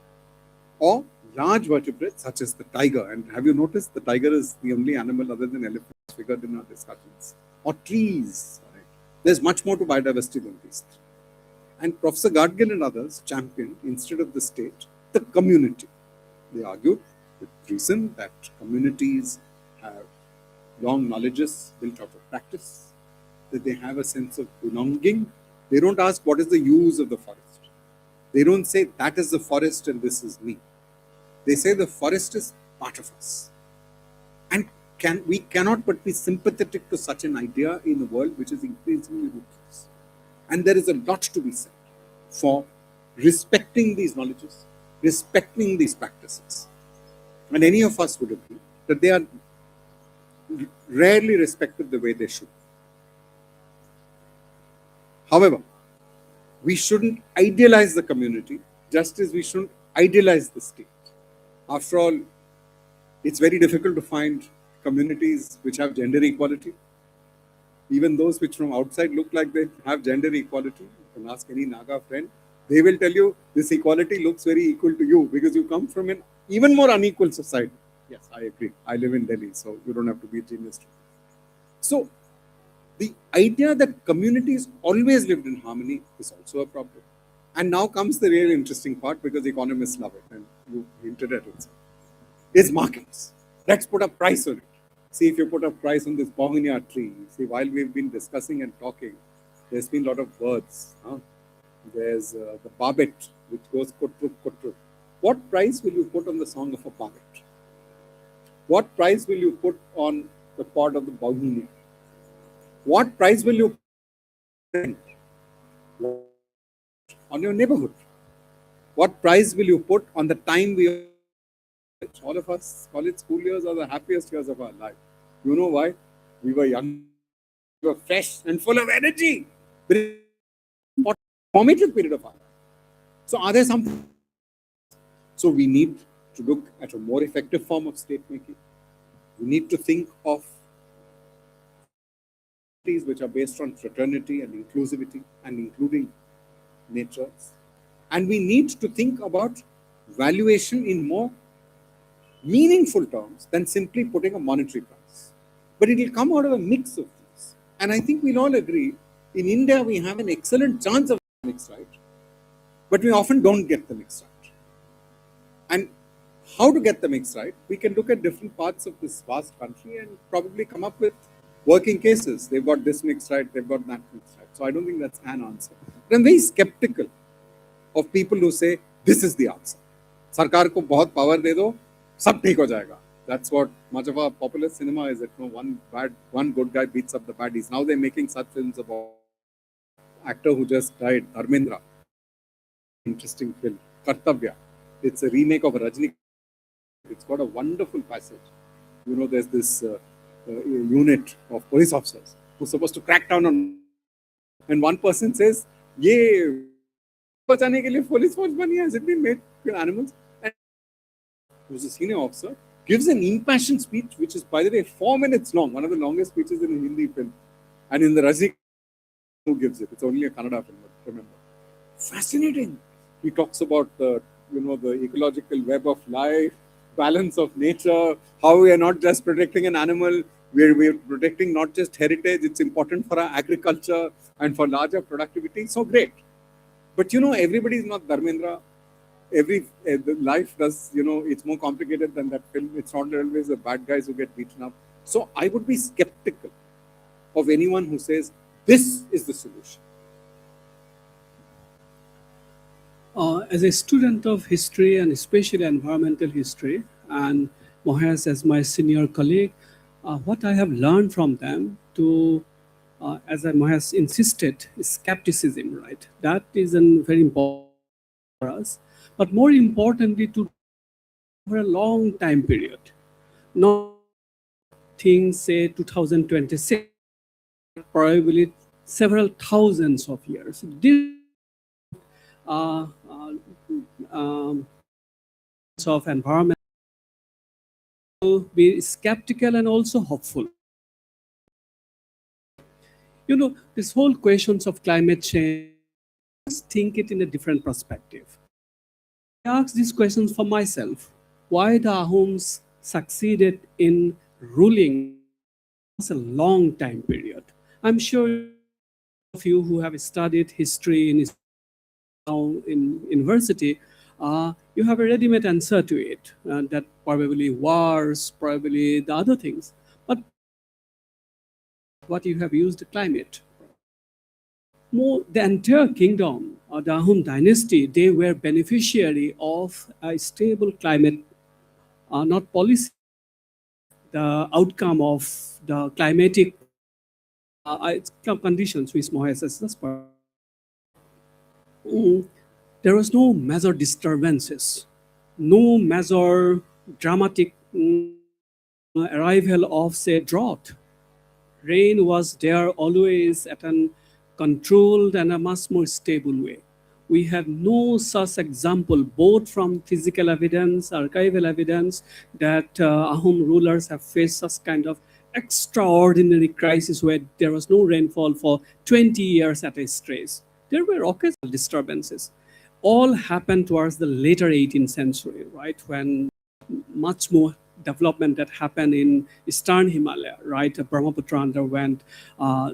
or large vertebrates such as the tiger. And have you noticed the tiger is the only animal other than elephants figured in our discussions? Or trees. Right? There's much more to biodiversity than these. And Professor Gadgil and others championed, instead of the state, the community. They argued with reason that communities have long knowledges built out of practice, that they have a sense of belonging. They don't ask what is the use of the forest. They don't say that is the forest and this is me. They say the forest is part of us. And we cannot but be sympathetic to such an idea in a world which is increasingly ruthless. And there is a lot to be said for respecting these knowledges, respecting these practices. And any of us would agree that they are rarely respected the way they should. However, we shouldn't idealize the community just as we shouldn't idealize the state. After all, it's very difficult to find communities which have gender equality. Even those which from outside look like they have gender equality. You can ask any Naga friend. They will tell you this equality looks very equal to you because you come from an even more unequal society. Yes, I agree. I live in Delhi, so you don't have to be a genius. So, the idea that communities always lived in harmony is also a problem. And now comes the really interesting part because economists love it, and you hinted at it. Is markets. Let's put a price on it. See, if you put a price on this Bohemia tree, see, while we've been discussing and talking, there's been a lot of birds. Huh? There's the barbet, which goes kutruk, kutruk. What price will you put on the song of a barbet? What price will you put on the pod of the Bohemia? What price will you put on your neighborhood? What price will you put on the time we all of us college school years are the happiest years of our life. You know why? We were young, we were fresh and full of energy. Formative period of our life. So are there some? So we need to look at a more effective form of state making. We need to think of which are based on fraternity and inclusivity and including natures. And we need to think about valuation in more meaningful terms than simply putting a monetary price. But it will come out of a mix of these. And I think we'll all agree, in India we have an excellent chance of mix right, but we often don't get the mix right. And how to get the mix right, we can look at different parts of this vast country and probably come up with working cases. They've got this mix right, they've got that mix right. So I don't think that's an answer. But I'm very skeptical of people who say, this is the answer. Sarkar ko bahut power de do, sab theek ho jayega. That's what much of our popular cinema is. That one good guy beats up the baddies. Now they're making such films about actor who just died, Dharmendra. Interesting film, Kartavya. It's a remake of a Rajni. It's got a wonderful passage. You know, there's this unit of police officers who's supposed to crack down on, and one person says, "Ye bachane ke liye police force bani hai. Has it been made with animals?" And who's a senior officer gives an impassioned speech, which is, by the way, 4 minutes long, one of the longest speeches in a Hindi film. And in the Razik, who gives it? It's only a Kannada film, remember. Fascinating. He talks about the ecological web of life, balance of nature, how we are not just protecting an animal, we're protecting not just heritage, it's important for our agriculture and for larger productivity. So great. But everybody is not Dharmendra. The life does, it's more complicated than that film. It's not always the bad guys who get beaten up. So I would be skeptical of anyone who says this is the solution. As a student of history and especially environmental history, and Mohez as my senior colleague, what I have learned from them as Mohez insisted, is skepticism, right? That is a very important for us. But more importantly, to over a long time period, not things say 2026, probably several thousands of years. This uh, uh, um, of environment to be skeptical and also hopeful. This whole questions of climate change, let's think it in a different perspective. I ask these questions for myself. Why the Ahoms succeeded in ruling a long time period? I'm sure of you who have studied history in university, you have a ready-made answer to it. That probably wars, probably the other things. But what you have used climate. The entire kingdom, the Ahom dynasty, they were beneficiary of a stable climate, not policy. The outcome of the climatic conditions which Mohez has just there was no major disturbances, no major dramatic arrival of, say, drought. Rain was there always at a controlled and a much more stable way. We have no such example, both from physical evidence, archival evidence, that Ahom rulers have faced such kind of extraordinary crisis where there was no rainfall for 20 years at a stretch. There were occasional disturbances. All happened towards the later 18th century, right, when much more development that happened in eastern Himalaya, right? Brahmaputra underwent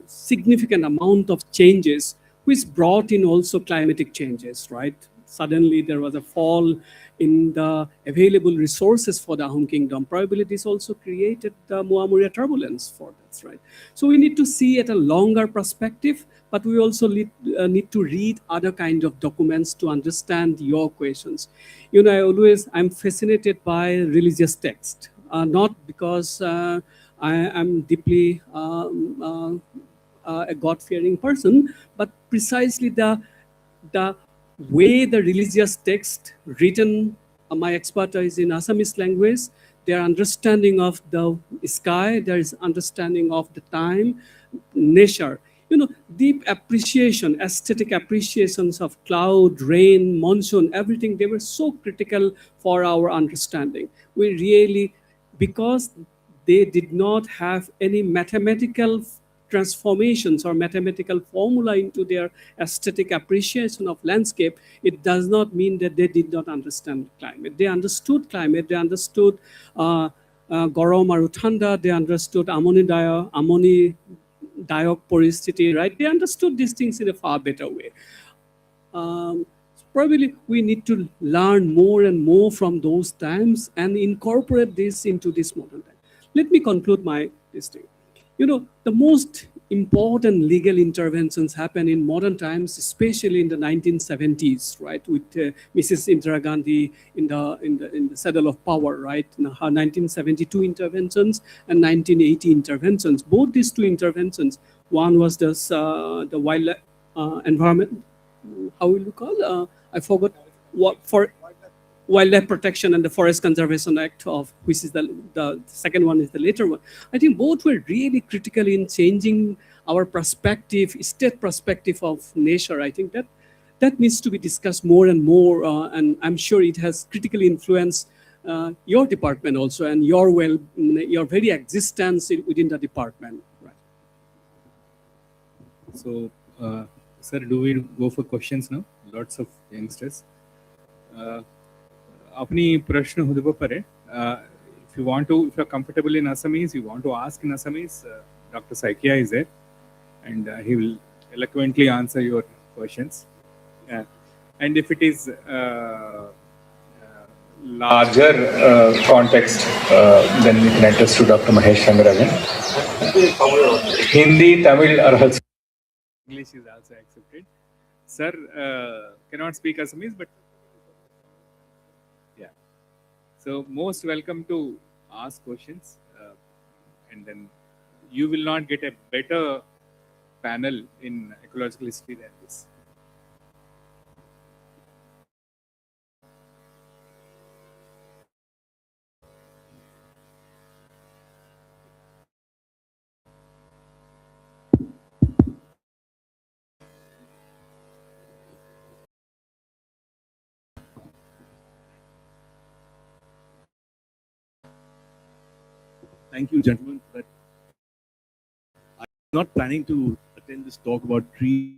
significant amount of changes, which brought in also climatic changes, right? Suddenly there was a fall in the available resources for the Ahom kingdom. Probably this also created the Muamuria turbulence for that, right? So we need to see at a longer perspective, but we also need to read other kind of documents to understand your questions. I'm fascinated by religious text, not because I am deeply a God-fearing person, but precisely the way the religious text written, my expertise in Assamese language, their understanding of the sky, there is understanding of the time, nature. Deep appreciation, aesthetic appreciations of cloud, rain, monsoon, everything, they were so critical for our understanding. We really, because they did not have any mathematical transformations or mathematical formula into their aesthetic appreciation of landscape, it does not mean that they did not understand climate. They understood climate, they understood Gorom aru Thanda, they understood Amoni Dayok Poristiti, right? They understood these things in a far better way. Probably we need to learn more and more from those times and incorporate this into this modern time. Let me conclude this thing. The most important legal interventions happen in modern times, especially in the 1970s, right? With Mrs. Indira Gandhi in the saddle of power, right? Her 1972 interventions and 1980 interventions. Both these two interventions, one was the wildlife environment. How will you call? I forgot what for. Wildlife Protection and the Forest Conservation Act, of which is the second one is the later one. I think both were really critical in changing our perspective, state perspective of nature. I think that needs to be discussed more and more, and I'm sure it has critically influenced your department also and your very existence within the department. Right. So, sir, do we go for questions now? Lots of youngsters. अपनी प्रश्न हुदब परे. If you want to, if you're comfortable in Assamese, you want to ask in Assamese, Dr. Saikia is there, and he will eloquently answer your questions. And if it is Larger context, then we can address to Dr. Mahesh Rangarajan. Hindi, Tamil, or English is also accepted. Sir cannot speak Assamese, but yeah. So most welcome to ask questions, and then you will not get a better panel in ecological history than this. Thank you, gentlemen. But I'm not planning to attend this talk about trees.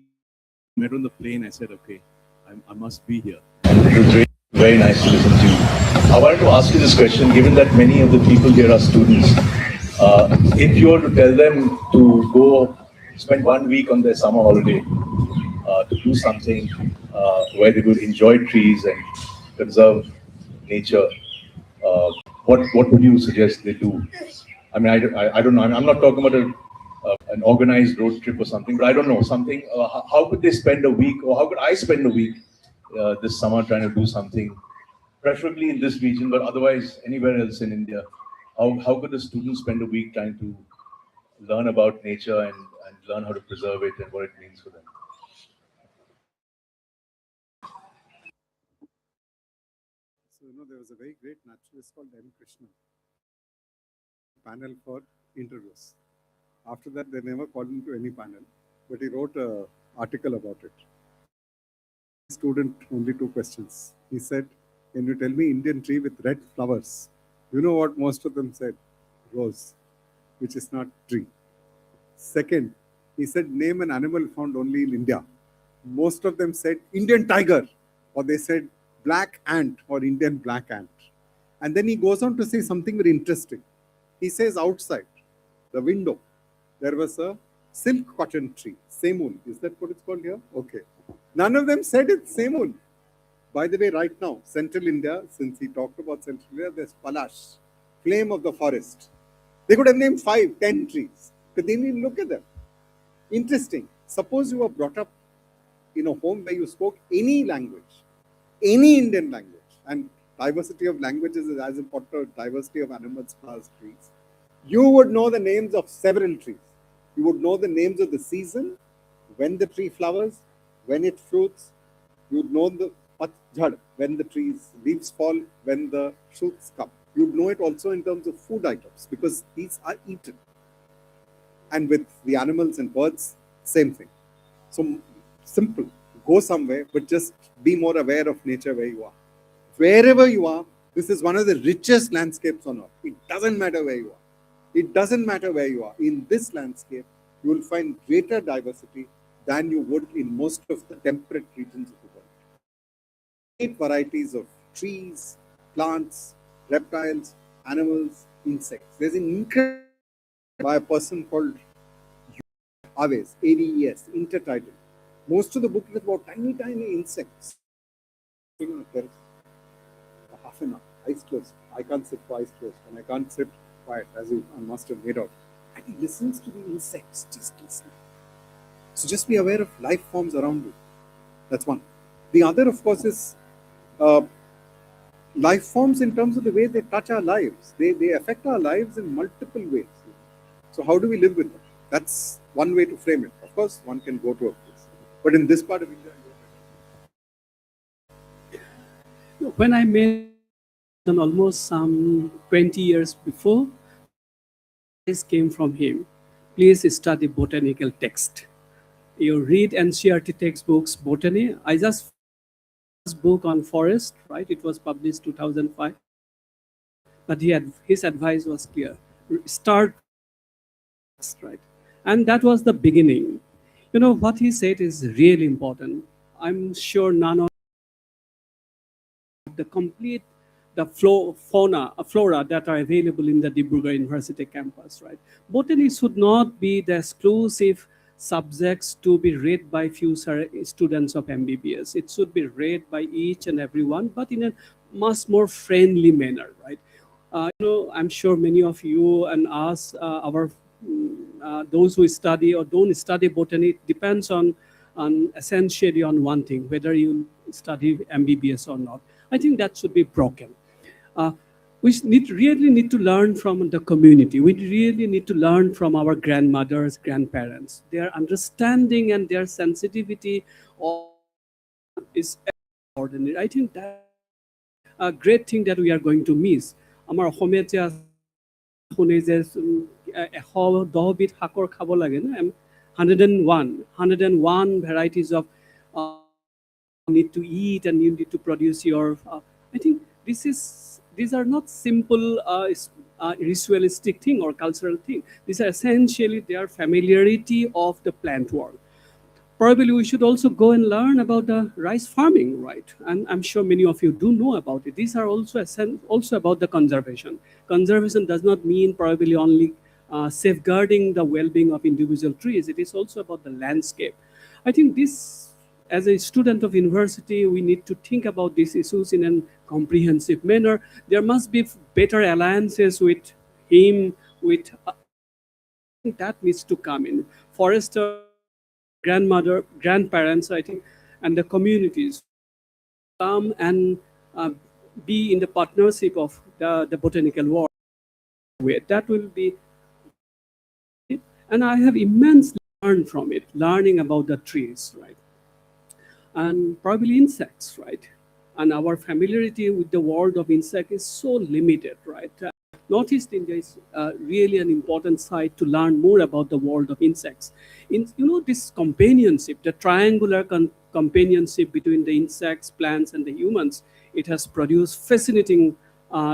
I met on the plane. I said, okay, I must be here. It was very nice to listen to you. I wanted to ask you this question, given that many of the people here are students. If you were to tell them to go spend 1 week on their summer holiday to do something where they would enjoy trees and conserve nature, what would you suggest they do? I mean, I don't know. I'm not talking about an organized road trip or something, but I don't know something. How could they spend a week, or how could I spend a week this summer trying to do something, preferably in this region, but otherwise anywhere else in India? How could a student spend a week trying to learn about nature and learn how to preserve it and what it means for them? So, there was a very great naturalist called M. Krishna. Panel for interviews. After that, they never called him to any panel, but he wrote an article about it. Student, only 2 questions. He said, "Can you tell me Indian tree with red flowers?" You know what most of them said? Rose, which is not tree. Second, he said, "Name an animal found only in India." Most of them said Indian tiger, or they said black ant or Indian black ant. And then he goes on to say something very interesting. He says outside the window, there was a silk cotton tree, Semun. Is that what it's called here? Okay. None of them said it's Semun. By the way, right now, Central India, since he talked about Central India, there's Palash, flame of the forest. They could have named 5, 10 trees, but they didn't look at them. Interesting. Suppose you were brought up in a home where you spoke any language, any Indian language, and diversity of languages is as important as diversity of animals, flowers, trees. You would know the names of several trees. You would know the names of the season, when the tree flowers, when it fruits. You would know the patjhad, when the trees leaves fall, when the shoots come. You would know it also in terms of food items, because these are eaten. And with the animals and birds, same thing. So simple. Go somewhere, but just be more aware of nature where you are. Wherever you are, this is one of the richest landscapes on earth. It doesn't matter where you are. It doesn't matter where you are. In this landscape, you will find greater diversity than you would in most of the temperate regions of the world. 8 varieties of trees, plants, reptiles, animals, insects. There's an incredible by a person called Aves, ADES, Intertidal. Most of the book is about tiny, tiny insects. There's half an hour, eyes closed. I can't sit for eyes closed, and I can't sit quiet, as you must have made out. And he listens to the insects, just listen. So just be aware of life forms around you. That's one. The other, of course, is life forms in terms of the way they touch our lives. They affect our lives in multiple ways. So how do we live with them? That's one way to frame it. Of course, one can go to a place. But in this part of India, When I met almost some 20 years before, this came from him. Please study botanical text. You read NCERT textbooks, botany. I just book on forest, right? It was published 2005. but his advice was clear: start right, and that was the beginning. What he said is really important. I'm sure none of the complete the flora that are available in the Dibrugarh University campus, right? Botany should not be the exclusive subjects to be read by few students of MBBS. It should be read by each and everyone, but in a much more friendly manner, right? I'm sure many of you and us, those who study or don't study botany, it depends on essentially on one thing, whether you study MBBS or not. I think that should be broken. Uh, we really need to learn from the community. We really need to learn from our grandmothers, grandparents. Their understanding and their sensitivity is extraordinary. I think that a great thing that we are going to miss. আমাৰ অসমীয়াত যে শুনি যে 110 বিধ শাকৰ খাব লাগে না, 101 varieties of need to eat and you need to produce your I think these are not simple ritualistic thing or cultural thing. These are essentially their familiarity of the plant world. Probably we should also go and learn about the rice farming, right? And I'm sure many of you do know about it. These are also about the conservation. Conservation does not mean probably only safeguarding the well-being of individual trees. It is also about the landscape. I think this, as a student of university, we need to think about these issues in a comprehensive manner. There must be better alliances with him, with that needs to come in. Forester, grandparents, I think, and the communities come and be in the partnership of the botanical world. That will be, and I have immensely learned from it, learning about the trees, right? And probably insects, right? And our familiarity with the world of insect is so limited, right? Northeast India is really an important site to learn more about the world of insects. This companionship, the triangular companionship between the insects, plants, and the humans, it has produced fascinating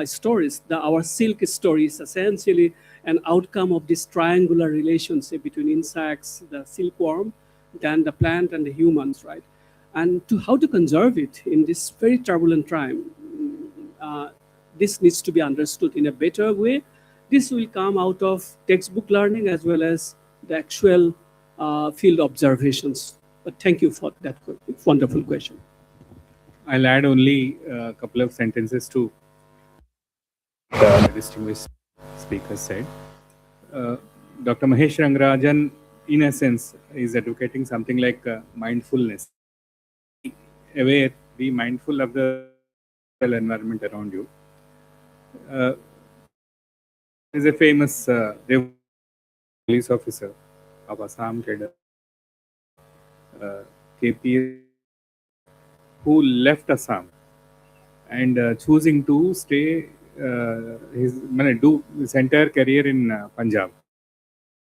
stories. Our silk story is essentially an outcome of this triangular relationship between insects, the silkworm, then the plant, and the humans, right? And to how to conserve it in this very turbulent time. This needs to be understood in a better way. This will come out of textbook learning as well as the actual field observations. But thank you for that wonderful question. I'll add only a couple of sentences to the distinguished speaker said. Dr. Mahesh Rangarajan, in essence, is advocating something like mindfulness. Aware, be mindful of the environment around you. There is a famous police officer of Assam cadre, KPS, who left Assam and choosing to stay do his entire career in Punjab.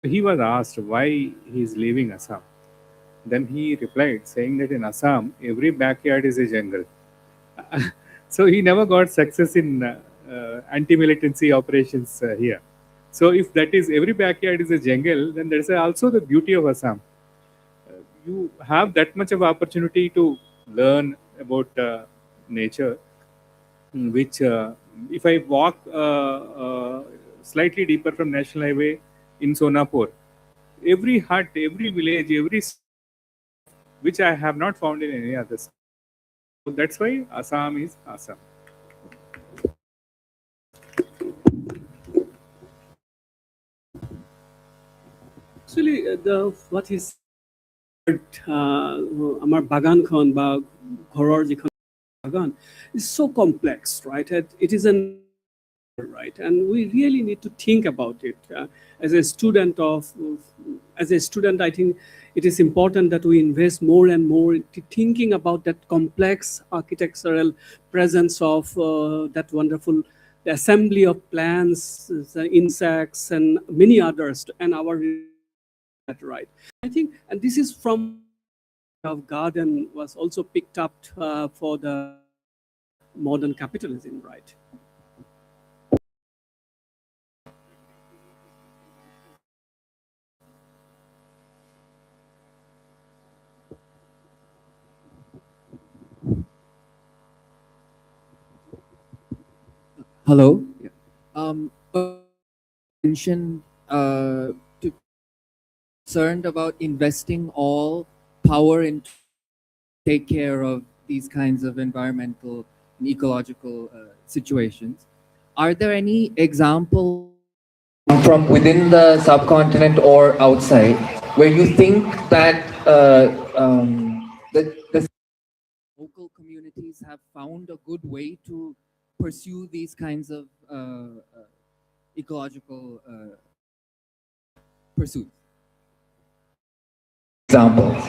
He was asked why he is leaving Assam. Then he replied, saying that in Assam, every backyard is a jungle. So he never got success in anti-militancy operations here. So if that is every backyard is a jungle, then that's also the beauty of Assam. You have that much of opportunity to learn about nature, which if I walk slightly deeper from National Highway in Sonapur, every hut, every village, which I have not found in any other state. So that's why Assam is Assam. Actually, what is আমাৰ বাগানখন বা ঘৰৰ যিখন বাগান is so complex, right? It is an right, and we really need to think about it. As a student, I think it is important that we invest more and more into thinking about that complex architectural presence of that wonderful the assembly of plants, the insects, and many others, and our right. I think, and this is from of garden was also picked up for the modern capitalism, right? Hello. Yeah. Mentioned to concerned about investing all power into take care of these kinds of environmental and ecological situations. Are there any examples from within the subcontinent or outside where you think that the local communities have found a good way to pursue these kinds of ecological pursuits? Examples.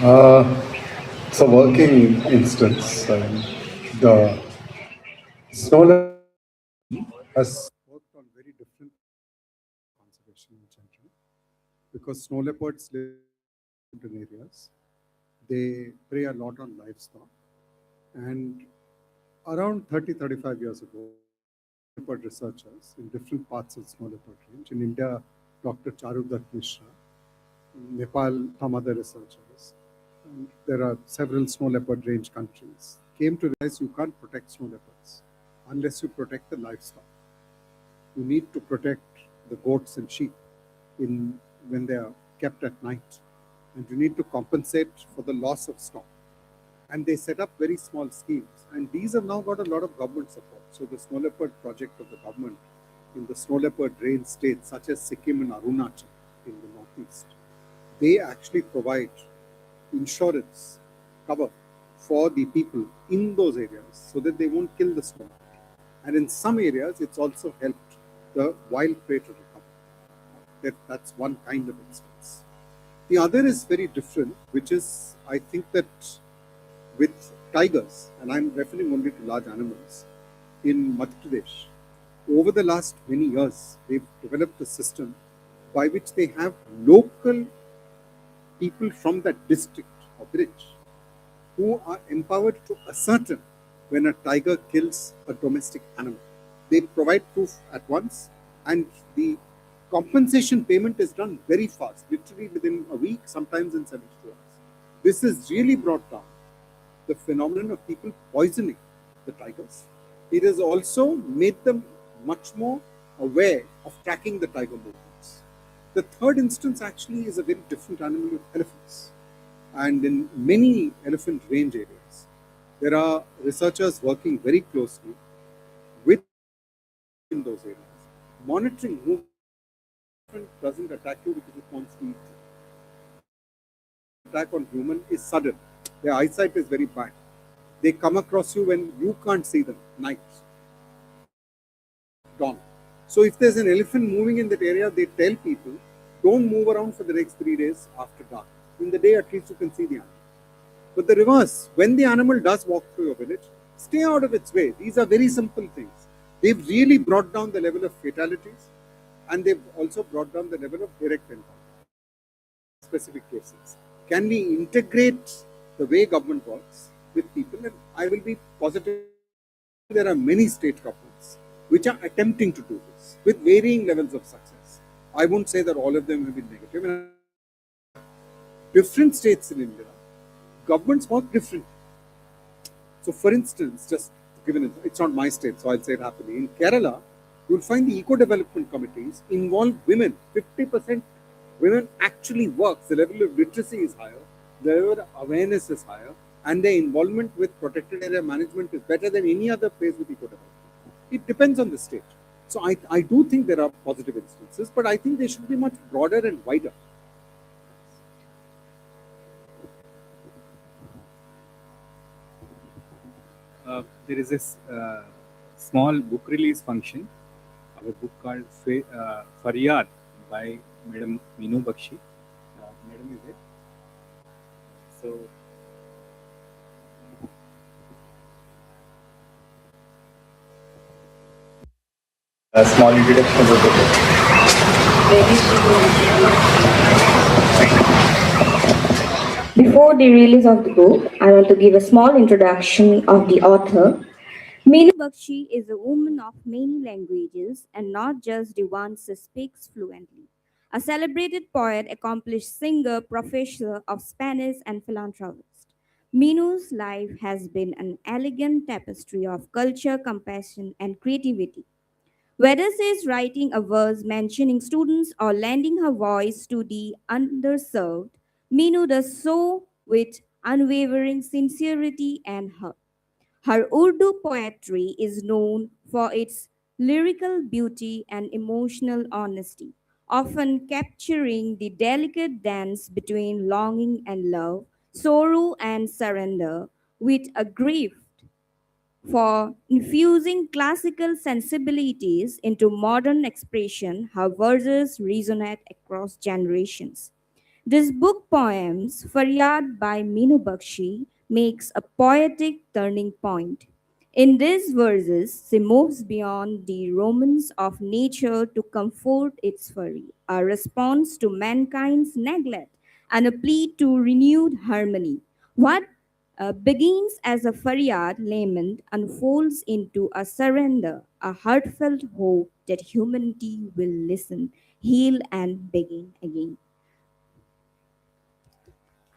Uh, it's a working instance. The snow leopard has worked on very different conservation in general because snow leopards live in areas. They prey a lot on livestock. And around 30-35 years ago, leopard researchers in different parts of snow leopard range. In India, Dr. Charudat Mishra. In Nepal, some other researchers. And there are several snow leopard range countries. Came to realize you can't protect snow leopards unless you protect the livestock. You need to protect the goats and sheep when they are kept at night. And you need to compensate for the loss of stock. And they set up very small schemes. And these have now got a lot of government support. So the snow leopard project of the government in the snow leopard range states such as Sikkim and Arunachal in the northeast, they actually provide insurance cover for the people in those areas so that they won't kill the snow leopard. And in some areas, it's also helped the wild prey to recover. That's one kind of instance. The other is very different, which is I think that with tigers, and I'm referring only to large animals, in Madhya Pradesh, over the last many years, they've developed a system by which they have local people from that district or village who are empowered to ascertain when a tiger kills a domestic animal. They provide proof at once, and the compensation payment is done very fast, literally within a week, sometimes in 72 hours. This has really brought down the phenomenon of people poisoning the tigers. It has also made them much more aware of tracking the tiger movements. The third instance actually is a very different animal of elephants. And in many elephant range areas, there are researchers working very closely with in those areas, monitoring who doesn't attack you because it wants to eat you. Attack on human is sudden. Their eyesight is very bad. They come across you when you can't see them, night, dawn. So if there's an elephant moving in that area, they tell people, don't move around for the next 3 days after dark. In the day, at least you can see the animal. But the reverse, when the animal does walk through your village, stay out of its way. These are very simple things. They've really brought down the level of fatalities, and they've also brought down the level of direct encounter. Specific cases. Can we integrate the way government works with people? And I will be positive. There are many state governments which are attempting to do this with varying levels of success. I won't say that all of them have been negative. In different states in India, governments work differently. So, for instance, just given it's not my state, so I'll say it happily. In Kerala, you'll find the eco development committees involve women. 50% women actually work. The level of literacy is higher, the level of awareness is higher, and their involvement with protected area management is better than any other place with eco development. It depends on the state. So I do think there are positive instances, but I think they should be much broader and wider. There is this small book release function of a book called Faryad by Madam Meenu Bakshi. Madam is there. So, A small introduction about the book. Before the release of the book, I want to give a small introduction of the author. Meenu Bakshi is a woman of many languages and not just the ones she speaks fluently. A celebrated poet, accomplished singer, professor of Spanish, and philanthropist. Minu's life has been an elegant tapestry of culture, compassion, and creativity. Whether she's writing a verse mentioning students or lending her voice to the underserved, Minu does so with unwavering sincerity and heart. Her Urdu poetry is known for its lyrical beauty and emotional honesty, often capturing the delicate dance between longing and love, sorrow and surrender, with a grief for infusing classical sensibilities into modern expression. Her verses resonate across generations. This book, Poems Faryad by Minu Bakshi, makes a poetic turning point. In these verses, she moves beyond the romance of nature to comfort its fury, a response to mankind's neglect, and a plea to renewed harmony. What begins as a faryad lament unfolds into a surrender, a heartfelt hope that humanity will listen, heal, and begin again.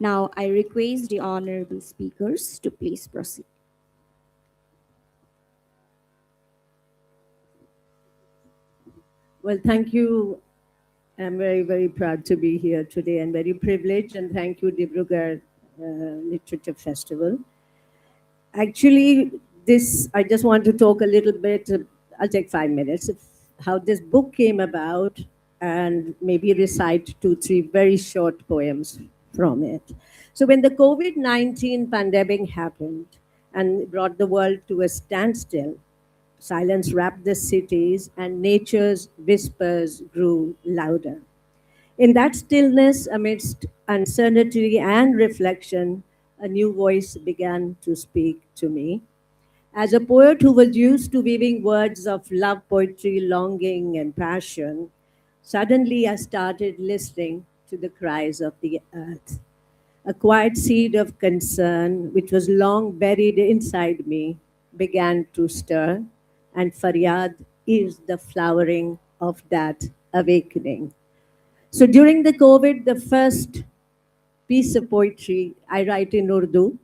Now, I request the honorable speakers to please proceed. Well, thank you. I'm very, very proud to be here today and very privileged. And thank you, Dibrugarh Literature Festival. Actually, this, I just want to talk a little bit, I'll take 5 minutes, of how this book came about and maybe recite 2, 3 very short poems from it. So when the COVID-19 pandemic happened and brought the world to a standstill, silence wrapped the cities and nature's whispers grew louder. In that stillness, amidst uncertainty and reflection, a new voice began to speak to me. As a poet who was used to weaving words of love, poetry, longing, and passion, suddenly I started listening to the cries of the earth. A quiet seed of concern, which was long buried inside me, began to stir, and Faryad is the flowering of that awakening. So during the COVID, the first piece of poetry I write in Urdu.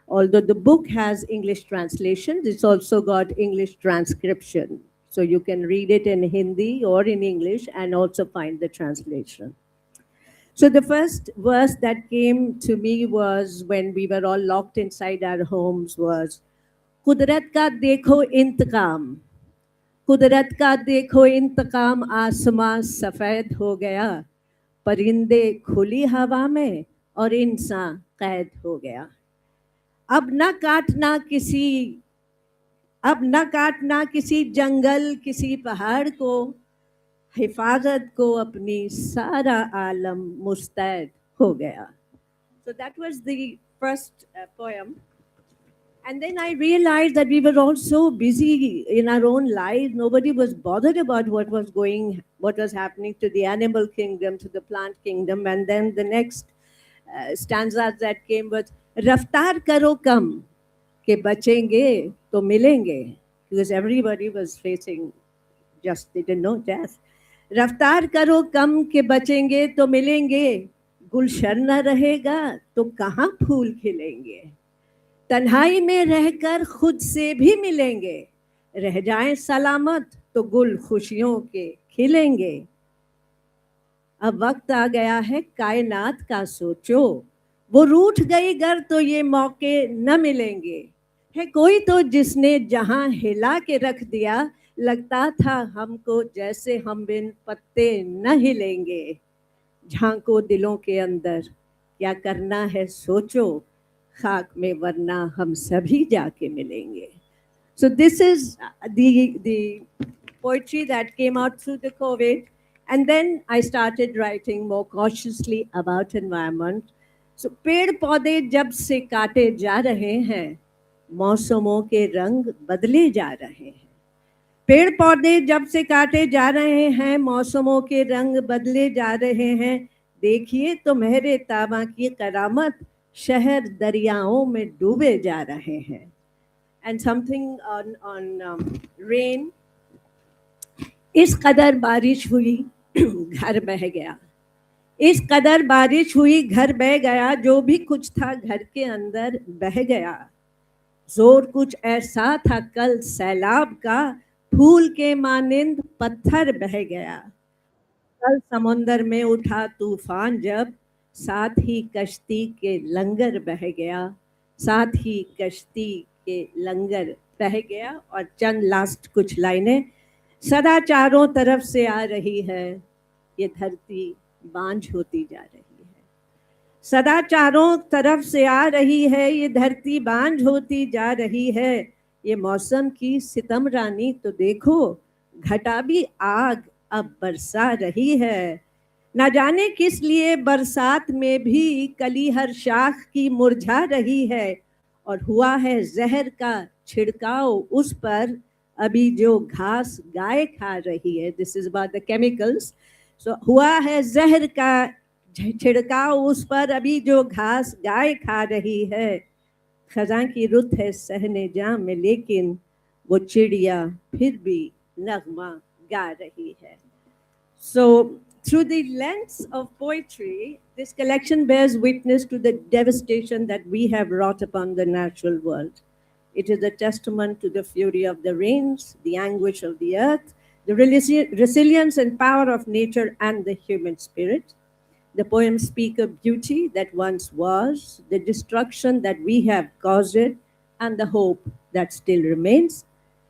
Although the book has English translation, it's also got English transcription. So you can read it in Hindi or in English and also find the translation. So the first verse that came to me was when we were all locked inside our homes was Kudrat ka dekho intikam. कुदरत का देखो इंतकाम आसमां सफ़ेद हो गया परिंदे खुली हवा में और इंसान कैद हो गया अब न काटना किसी अब न काटना किसी जंगल किसी पहाड़ को हिफाजत को अपनी सारा आलम मुस्तैद हो गया. So that was the first poem. And then I realized that we were all so busy in our own lives. Nobody was bothered about what was happening to the animal kingdom, to the plant kingdom. And then the next stanza that came was, Raftar karo kam, ke bachenge to milenge. Because everybody was facing just, they didn't know death. Raftar karo kam, ke bachenge to milenge. Gulshan na rahega, to kahan phool khilenge. तन्हाई में रहकर खुद से भी मिलेंगे रह जाएं सलामत तो गुल खुशियों के खिलेंगे अब वक्त आ गया है कायनात का सोचो वो रूठ गई गर तो ये मौके न मिलेंगे है कोई तो जिसने जहां हिला के रख दिया लगता था हमको जैसे हम बिन पत्ते न हिलेंगे झांको दिलों के अंदर क्या करना है सोचो खाक में वरना हम सभी जाके मिलेंगे. So this is the poetry that came out through the COVID, and then I started writing more cautiously about environment. So पेड़ पौधे जब से काटे जा रहे हैं मौसमों के रंग बदले जा रहे हैं पेड़ पौधे जब से काटे जा रहे हैं मौसमों के रंग बदले जा रहे हैं देखिए तो मेरे ताबा की करामत शहर दरियाओं में डूबे जा रहे हैं. And something on rain. इस कदर बारिश हुई घर बह गया इस कदर बारिश हुई घर बह गया, जो भी कुछ था घर के अंदर बह गया। जोर कुछ ऐसा था कल सैलाब का, फूल के मानिंद पत्थर बह गया। कल समुंदर में उठा तूफान जब, साथ ही कश्ती के लंगर बह गया, साथ ही कश्ती के लंगर बह गया। और चंद लास्ट कुछ लाइनें। सदा चारों तरफ से आ रही है ये धरती, बांझ होती जा रही है। सदा चारों तरफ से आ रही है ये धरती, बांझ होती जा रही है। ये मौसम की सितम रानी तो देखो, घटा भी आग अब बरसा रही है। ना जाने किस लिए बरसात में भी कली हर शाख की मुरझा रही है। और हुआ है जहर का छिड़काव उस पर, अभी जो घास गाय खा रही है। This is about the chemicals. सो हुआ है जहर का छिड़काव उस पर, अभी जो घास गाय खा रही है। खजा की रुत है सहने जा में, लेकिन वो चिड़िया फिर भी नगमा गा रही है। So, through the lens of poetry, this collection bears witness to the devastation that we have wrought upon the natural world. It is a testament to the fury of the rains, the anguish of the earth, the resilience and power of nature and the human spirit. The poems speak of beauty that once was, the destruction that we have caused it, and the hope that still remains.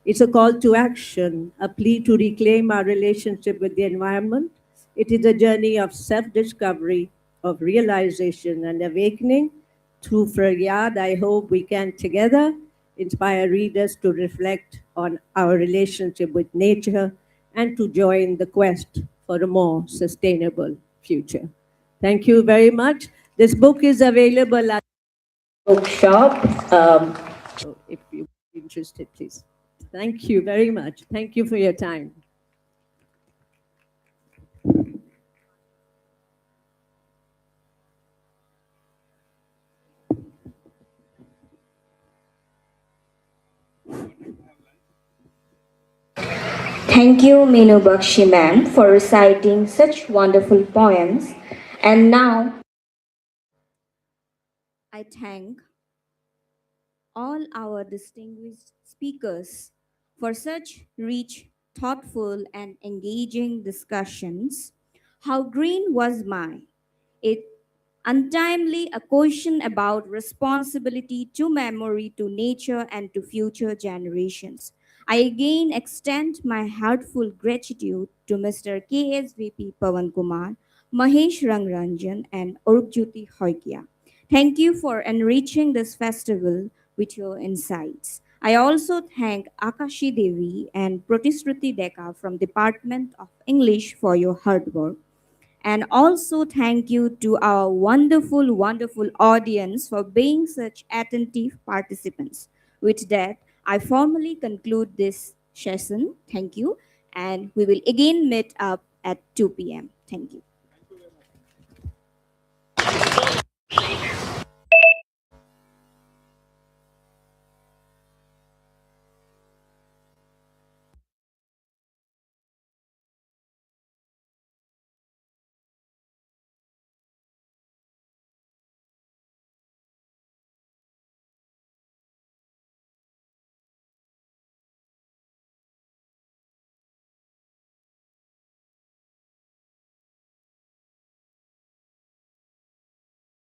It's a call to action, a plea to reclaim our relationship with the environment. It is a journey of self discovery, of realization and awakening. Through Faryad, I hope we can together inspire readers to reflect on our relationship with nature and to join the quest for a more sustainable future. Thank you very much. This book is available at Bookshop. so if you're interested, please. Thank you very much. Thank you for your time. Thank you, Meenu Bakshi ma'am, for reciting such wonderful poems. And now I thank all our distinguished speakers for such rich, thoughtful, and engaging discussions. How green was my? It untimely a question about responsibility to memory, to nature, and to future generations. I again extend my heartful gratitude to Mr. KSVP Pawan Kumar, Mahesh Rangranjan, and Urjyoti Hoikia. Thank you for enriching this festival with your insights. I also thank Akashi Devi and Protisruti Deka from Department of English for your hard work. And also thank you to our wonderful, wonderful audience for being such attentive participants. With that, I formally conclude this session. Thank you. And we will again meet up at 2 p.m. Thank you.